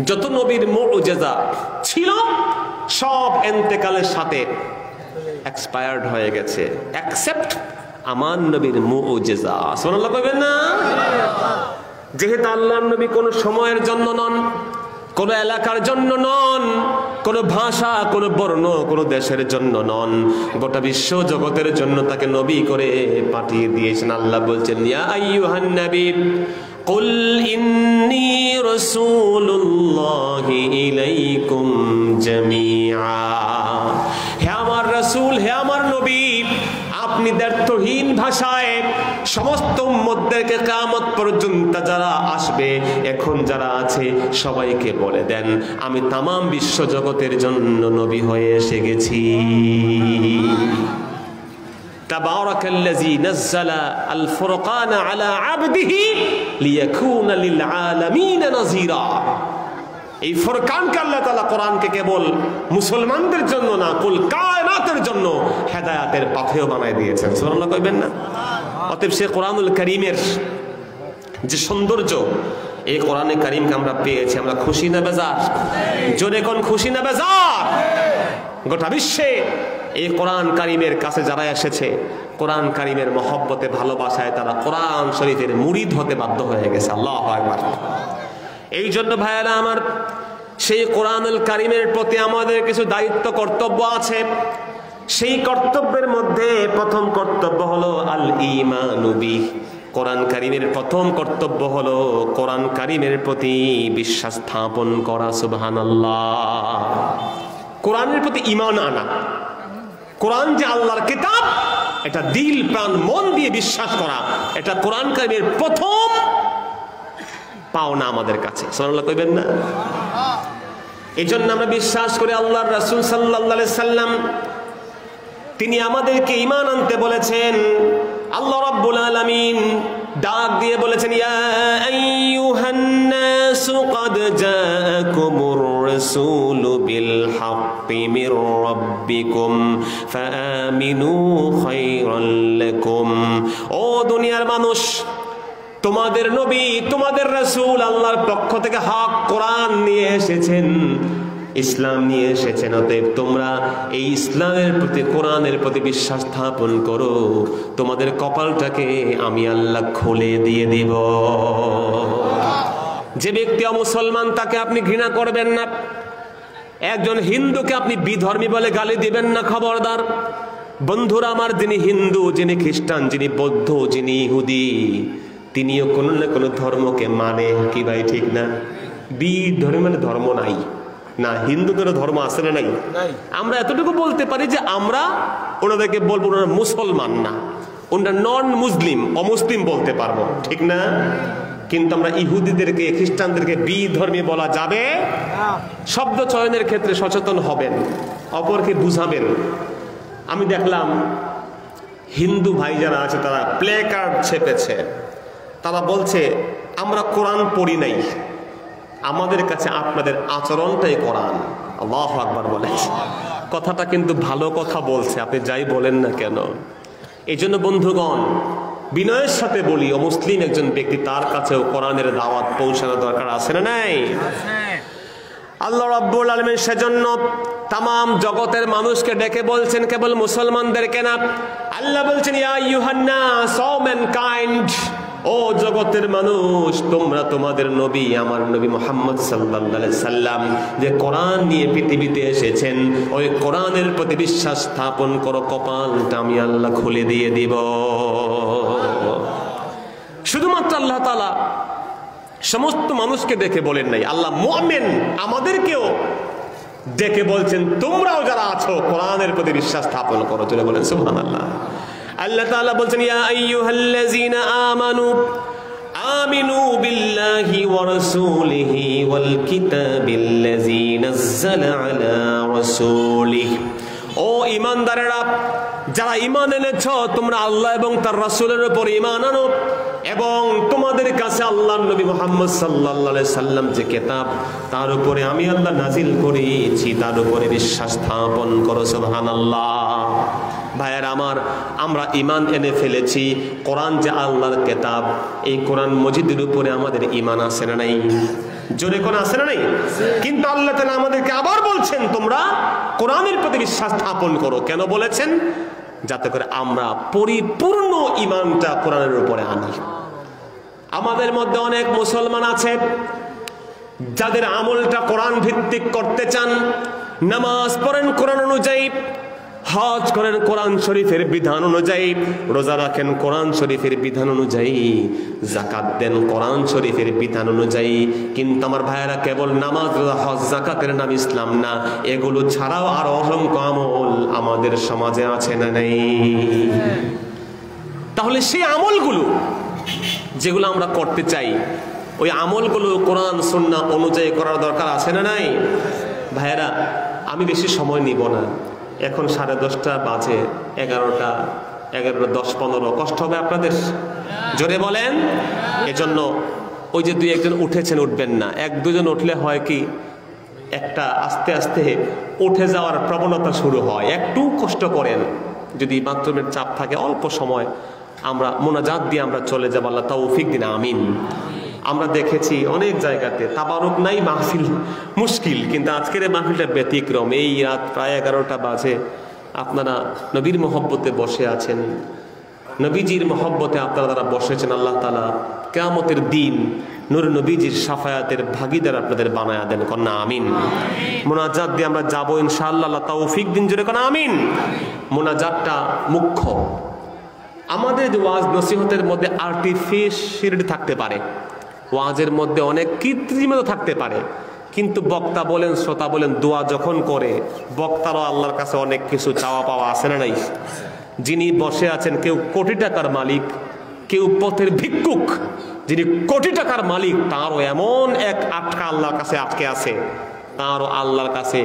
যত নবীর মুউজিজা ছিল সব ইন্তেকালের সাথে এক্সপায়ার্ড হয়ে গেছে, এক্সেপ্ট আমার নবীর মুউজিজা। সুবহানাল্লাহ কইবেন না? যেহেতু আল্লাহর নবী কোন সময়ের জন্য নন, কোন এলাকার জন্য নন, কোন ভাষা, কোন বর্ণ, কোন দেশের জন্য নন, গোটা বিশ্ব জগতের জন্য তাকে নবী করে পাঠিয়ে দিয়েছেন। আল্লাহ বলছেন ইয়া আইয়ুহান নবী কুল ইন্নী রাসূলুল্লাহি ইলাইকুম জামিআ। হে আমার রাসূল, হে আমার নবী, আপনি দ্ব্যর্থহীন ভাষায় সমস্ত উম্মতদেরকে কিয়ামত পর্যন্ত যারা আসবে, এখন যারা আছে সবাইকে বলে দেন আমি তামাম বিশ্ব জগতের জন্য নবী হয়ে এসে গেছি। তাবারাকাল্লাযী নাযালা আল ফুরকানা আলা আবদিহি লিয়াকুনা লিল আলামিন নাযীরা। এই ফুরকানকে আল্লাহ তাআলা কোরআনকে কেবল মুসলমানদের জন্য না, কুল কায়নাতের জন্য হেদায়েতের পথেও বানায় দিয়েছেন। সুবহানাল্লাহ কইবেন না? অতএব সে কোরআনুল কারীমের যে সৌন্দর্য, এই কোরআনে কারীমকে আমরা পেয়েছি, আমরা খুশি না বেজার? জোরে কোন খুশি না বেজার? গোটা বিশ্বে এই কোরআন কারীমের কাছে যারা এসেছে, কোরআন কারীমের মহব্বতে ভালোবাসায় তারা কোরআন শরীফের মুরিদ হতে বাধ্য হয়ে গেছে। আল্লাহু আকবার। এই জন্য ভাইয়েরা আমার, সেই কোরআনুল কারীমের প্রতি আমাদের কিছু দায়িত্ব কর্তব্য আছে। সেই কর্তব্যের মধ্যে প্রথম কর্তব্য হলো আল ঈমানু বিহি। কোরআন কারীমের প্রথম কর্তব্য হলো কোরআন কারীমের প্রতি বিশ্বাস স্থাপন করা। সুবহানাল্লাহ। কোরআনের প্রতি ঈমান আনা, কোরআন যে আল্লাহর কিতাব এটা দিল প্রাণ মন দিয়ে বিশ্বাস করা, এটা কোরআন কারীমের প্রথম পাওনা আমাদের কাছে। সুবহানাল্লাহ কইবেন না? এই জন্য আমরা বিশ্বাস করি আল্লাহর রাসূল সাল্লাল্লাহু আলাইহি সাল্লাম তিনি আমাদেরকে ঈমান আনতে বলেছেন। আল্লাহ রাব্বুল আলামিন ডাক দিয়ে বলেছেন, ইয়া আইয়ুহান নাসু ক্বাদ জাআকুমুর রাসূলু বিল হাক্কি মির রাব্বিকুম ফাআমিনু খায়রান লাকুম। ও দুনিয়ার মানুষ, তোমাদের নবী, তোমাদের রাসূল আল্লাহর পক্ষ থেকে হক কোরআন নিয়ে এসেছেন, ইসলাম নিয়ে এসেছেন। অতএব তোমরা এই ইসলামের প্রতি, কোরআনের প্রতি বিশ্বাস স্থাপন করো, তোমাদের কপালটাকে আমি আল্লাহ খুলে দিয়ে দিব। যে ব্যক্তি অমুসলমান তাকে আপনি ঘৃণা করবেন না। একজন হিন্দুকে আপনি বিধর্মী বলে গালি দিবেন না, খবরদার। বন্ধুরা আমার, যিনি হিন্দু, যিনি খ্রিস্টান, যিনি বৌদ্ধ, যিনি ইহুদি, তিনিও কোনো না কোনো ধর্মকে মানে, কি ভাই ঠিক না? বিধর্মী মানে ধর্ম নাই না, হিন্দুদের ধর্ম আছে না নাই? আমরা এতটুকু বলতে পারি যে আমরা ওনাদেরকে বলবো ওনারা মুসলমান না, ওনারা নন মুসলিম, অমুসলিম বলতে পারবো, ঠিক না? কিন্তু আমরা ইহুদিদেরকে, খ্রিস্টানদেরকে বিধর্মী বলা যাবে। শব্দ চয়নের ক্ষেত্রে সচেতন হবেন, অপরকে বুঝাবেন। আমি দেখলাম হিন্দু ভাই যারা আছে তারা প্লে কার্ড ছেপেছে, তারা বলছে আমরা কোরআন পড়ি নাই, আমাদের কাছে আপনাদের আচরণটাই কোরআন। আল্লাহু আকবার বলেন। কথাটা কিন্তু ভালো কথা বলছে, আপনি যাই বলেন না কেন। এই জন্য বন্ধুগণ, বিনয়ের সাথে বলি, অমুসলিম একজন ব্যক্তি, তার কাছেও কোরআনের দাওয়াত পৌঁছানো দরকার আছে না নাই? আল্লাহ রাব্বুল আলামিন সেজন্য তামাম জগতের মানুষকে ডেকে বলছেন, কেবল মুসলমানদেরকে না। আল্লাহ বলছেন, ইয়া আইয়ুহান নাস, ও ম্যানকাইন্ড, ও জগতের মানুষ, তোমরা তোমাদের নবী, আমার নবী মুহাম্মদ সাল্লাল্লাহু আলাইহি সাল্লাম যে কোরআন নিয়ে পৃথিবীতে এসেছেন, ওই কোরআনের প্রতি বিশ্বাস স্থাপন করো, কপালটা আমি আল্লাহ খুলে দিয়ে দিব। শুধুমাত্র আল্লাহ তাআলা সমস্ত মানুষকে ডেকে বলেন নাই, আল্লাহ মুমিন আমাদেরকেও ডেকে বলছেন, তোমরাও যারা আছো কোরআনের প্রতি বিশ্বাস স্থাপন করো। চলে বলেন সুবহানাল্লাহ। আল্লাহ তাআলা বলছেন, ইয়া আইয়ুহাল্লাযীনা আমানু আমিনু বিল্লাহি ওয়া রাসূলিহি ওয়াল কিতাবিল্লাযী নাযালা আলা রাসূলিহি। ও ঈমানদারেরা, যারা ঈমান এনেছো, তোমরা আল্লাহ এবং তার রাসূলের উপর ঈমান আনো, এবং তোমাদের কাছে আল্লাহর নবী মুহাম্মদ সাল্লাল্লাহু আলাইহি সাল্লাম যে কিতাব, তার উপরে আমি আল্লাহ নাজিল করেছি, তার উপরে বিশ্বাস স্থাপন করো। সুবহানাল্লাহ। ভাইয়ের আমার, আমরা ঈমান এনে ফেলেছি, কোরআন যে আল্লাহর কিতাব, এই কোরআন মজিদের উপরে আমাদের ঈমান আছে না নাই? জোরে কোন আছে না নাই? কিন্তু আল্লাহ তাআলা আমাদেরকে আবার বলছেন, তোমরা কোরআনের প্রতি বিশ্বাস স্থাপন করো। কেন বলেছেন? যাতে করে আমরা পরিপূর্ণ ঈমানটা কোরআনের উপরে আনি। আমাদের মধ্যে অনেক মুসলমান আছে যাদের আমলটা কোরআন ভিত্তিক করতে চান, নামাজ পড়েন কোরআন অনুযায়ী, হজ করেন কোরআন শরীফের বিধান অনুযায়ী, রোজা রাখেন কোরআন শরীফের বিধান অনুযায়ী, যাকাত দেন কোরআন শরীফের বিধান অনুযায়ী। কিন্তু আমার ভাইয়েরা, কেবল নামাজ, রোজা, হজ, যাকাতের নাম ইসলাম না, এগুলো ছাড়াও আরো অসংখ্য আমল আমাদের সমাজে আছে না নেই? তাহলে সেই আমলগুলো যেগুলো আমরা করতে চাই, ওই আমলগুলো কোরআন সুন্নাহ অনুযায়ী করার দরকার আছে না নাই? ভাইয়েরা, আমি বেশি সময় নিব না, এখন 10:30 বাজে, 11টা 10:15, কষ্ট হবে আপনাদের? জোরে বলেন। এজন্য ওই যে 2-1 জন উঠেছেন, উঠবেন না। 1-2 জন উঠলে হয় কি, একটা আস্তে আস্তে উঠে যাওয়ার প্রবণতা শুরু হয়। একটু কষ্ট করেন, যদি বাথরুমের চাপ থাকে অল্প সময় আমরা মোনাজাত দিয়ে আমরা চলে যাব, আল্লাহ তৌফিক দিন, আমিন। আমরা দেখেছি অনেক জায়গাতে তাবারুক নাই, মাহফিল মুশকিল, কিন্তু আজকের এই মাহফিলটা ব্যতিক্রম। এই রাত প্রায় 11টা বাজে, আপনারা নবীর মহব্বতে বসে আছেন, নবীজির মহব্বতে আপনারা যারা বসেছেন, আল্লাহ তাআলা কিয়ামতের দিন নূর নবীজির শাফায়াতের ভাগীদার আপনাদের বানায়া দেন, কন্যা আমিন। মোনাজাত দিয়ে আমরা যাবো ইনশাআল্লাহ, আল্লাহ তৌফিক দিন, জোরে কন্যা আমিন। মোনাজাতটা মুখ্য। আমাদের ওয়াজ নসিহতের মধ্যে আর্টিফিশিয়ালিটি থাকতে পারে, ওয়াজের মধ্যে অনেক কৃত্রিমতা থাকতে পারে, কিন্তু বক্তা বলেন, শ্রোতা বলেন, দোয়া যখন করে, বক্তারও আল্লাহর কাছে অনেক কিছু চাওয়া পাওয়া আছে না নাই? যিনি বসে আছেন, কেউ কোটি টাকার মালিক, কেউ পথের ভিক্ষুক। যিনি কোটি টাকার মালিক, তারও এমন এক আটকা আল্লাহর কাছে আটকে আছে, তারও আল্লাহর কাছে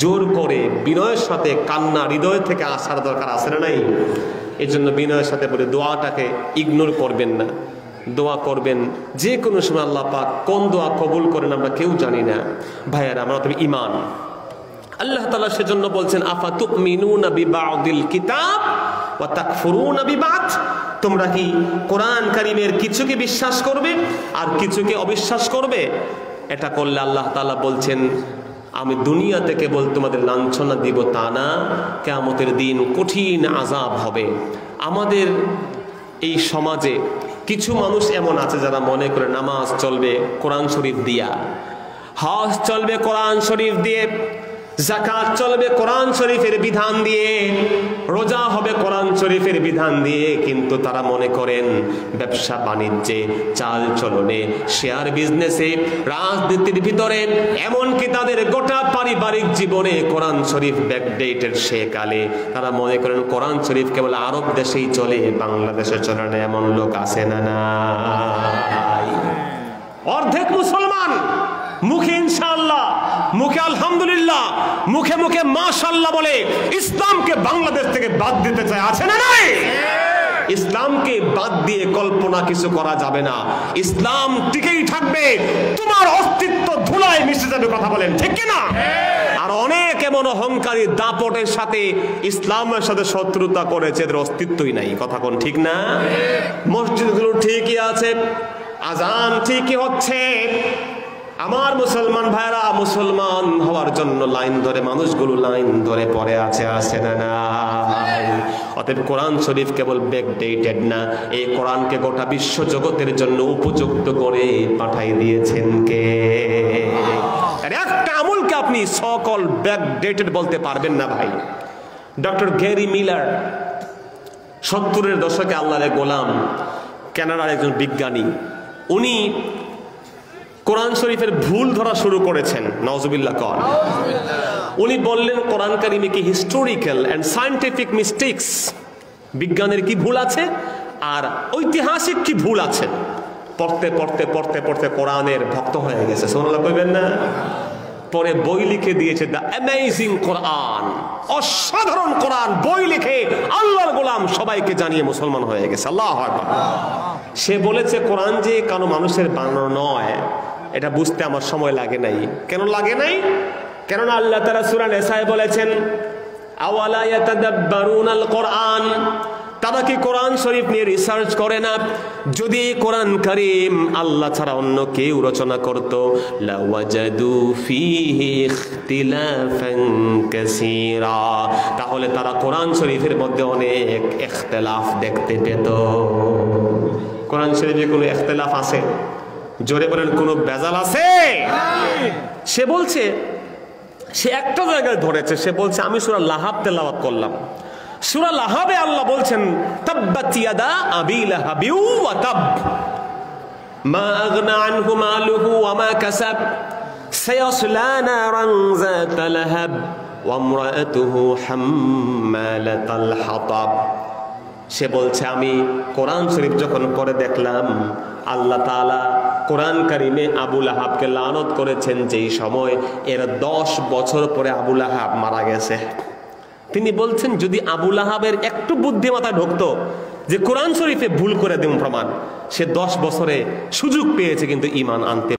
জোর করে বিনয়ের সাথে কান্না হৃদয় থেকে আসার দরকার আছে না নাই? এই জন্য বিনয়ের সাথে বলে দোয়াটাকে ইগনোর করবেন না, দোয়া করবেন। যে কোনো সময় আল্লাহ পাক কোন দোয়া কবুল করেন আমরা কেউ জানি না। ভাইয়ারা, আমরা তবে ঈমান, আল্লাহ তাআলা সেজন্য বলছেন আফাতুমিনুনা বিবাদিল কিতাব ওয়া তাকফুরুনা বিবাদ, তোমরা কি কোরআন কারীমের কিছুকে বিশ্বাস করবে আর কিছুকে অবিশ্বাস করবে? এটা করলে আল্লাহ তাআলা বলছেন আমি দুনিয়াতে কেবল তোমাদের লাঞ্ছনা দিব তা না, কিয়ামতের দিন কঠিন আযাব হবে। আমাদের এই সমাজে কিছু মানুষ এমন আছে যারা মনে করে নামাজ চলবে কোরআন শরীফ দিয়া, হজ চলবে কোরআন শরীফ দিয়ে, যাকাত চলবে কোরআন শরীফের বিধান দিয়ে, রোজা হবে কোরআন শরীফের বিধান দিয়ে। কিন্তু তারা মনে করেন ব্যবসা বাণিজ্যে, চাল চলনে, শেয়ার বিজনেসে, রাজনীতির ভিতরে, এমনকি তাদের গোটা পারিবারিক জীবনে কোরআন শরীফ ব্যাকডেটেড সেকালে তারা মনে করেন কোরআন শরীফ কেবল আরব দেশেই চলে, বাংলাদেশে চলে না। এমন লোক আছে না নাই? অর্ধেক মুসলমান মুখে ইনশাআল্লাহ, মুখে আলহামদুলিল্লাহ, মুখে মুখে মাশাআল্লাহ বলে ইসলামকে বাংলাদেশ থেকে বাদ দিতে চায়, আছে না নাই? ইসলামকে বাদ দিয়ে কল্পনা কিছু করা যাবে না। ইসলাম টিকেই থাকবে, তোমার অস্তিত্ব ধুলায় মিশে যাবে। কথা বলেন ঠিক কি না? আর অনেক এমন অহংকারী দাপটের সাথে ইসলামের সাথে শত্রুতা করেছে, এদের অস্তিত্বই নাই। কথা কোন ঠিক না? মসজিদগুলো ঠিকই আছে, আজান ঠিকই হচ্ছে। আমার মুসলমান ভাইরা, মুসলমান হওয়ার জন্য লাইন ধরে মানুষগুলো লাইন ধরে পড়ে আছে না নাই? অতএব কোরআন শরীফ কেবল ব্যাকডেটেড না, এই কোরআনকে গোটা বিশ্ব জগতের জন্য উপযুক্ত করে পাঠাই দিয়েছেন কে? একটা আমলকে আপনি সকল ব্যাকডেটেড বলতে পারবেন না ভাই। ডক্টর গ্যারি মিলার 70-এর দশকে আল্লাহর গোলাম, কানাডার একজন বিজ্ঞানী, উনি কোরআন শরীফের ভুল ধরা শুরু করেছেন। নাউজুবিল্লাহ কর। উনি বললেন কোরআন কারিমে কি হিস্টোরিক্যাল এন্ড সায়েন্টিফিক মিস্টেকস, বিজ্ঞানের কি ভুল আছে আর ঐতিহাসিক কি ভুল আছে। পড়তে পড়তে পড়তে পড়তে কোরআনের ভক্ত হয়ে গেছে। সুবহানাল্লাহ কইবেন না? পরে বই লিখে দিয়েছে দ্য অ্যামেজিং কোরআন, অসাধারণ কোরআন বই লিখে আল্লাহর গোলাম সবাইকে জানিয়ে মুসলমান হয়ে গেছে। আল্লাহু আকবার। সে বলেছে কোরআন যে কোনো মানুষের বানানো নয়, এটা বুঝতে আমার সময় লাগে নাই। কেন লাগে নাই? কেননা আল্লাহ তাআলা সূরা নিসায় বলেছেন আওয়ালা ইয়াতাদাব্বারুনাল কোরআন, তারা কি কোরআন শরীফ নিয়ে রিসার্চ করে না? যদি কোরআন কারীম আল্লাহ ছাড়া অন্য কেউ রচনা করত, লাওয়াজাদু ফীহি ইখতিলাফান কাসীরা, তাহলে তারা কোরআন শরীফের মধ্যে অনেক ইখতিলাফ দেখতে পেত। কোরআন শরীফে কোনো ইখতিলাফ আছে? জোরে বলেন, কোনো ভেজাল আছে? সে বলছে, সে একটা জায়গায় ধরেছে, সে বলছে আমি সূরা লাহাব তেলাওয়াত করলাম। সূরা লাহাবে আল্লাহ বলছেন তাব্বাত ইয়াদা আবি লাহাবি ওয়া তাব মা আগনা আনহু মালুহু ওয়া মা কাসাব সায়াসলা নারান যাতা লাহাব ওয়া ইমরাআতুহু হাম্মালাতাল হাতাব। সে বলছে আমি কোরআন শরীফ যখন পড়ে দেখলাম আল্লাহ তাআলা কোরআন কারিমে আবু লাহাবকে লানত করেছেন যেই সময় এর 10 বছর পরে আবু লাহাব মারা গেছে। তিনি বলছেন যদি আবু লাহাবের একটু বুদ্ধিমত্তা ঢুকতো যে কোরআন শরীফে ভুল করে দেব প্রমাণ, সে 10 বছরে সুযোগ পেয়েছে কিন্তু ঈমান আনতে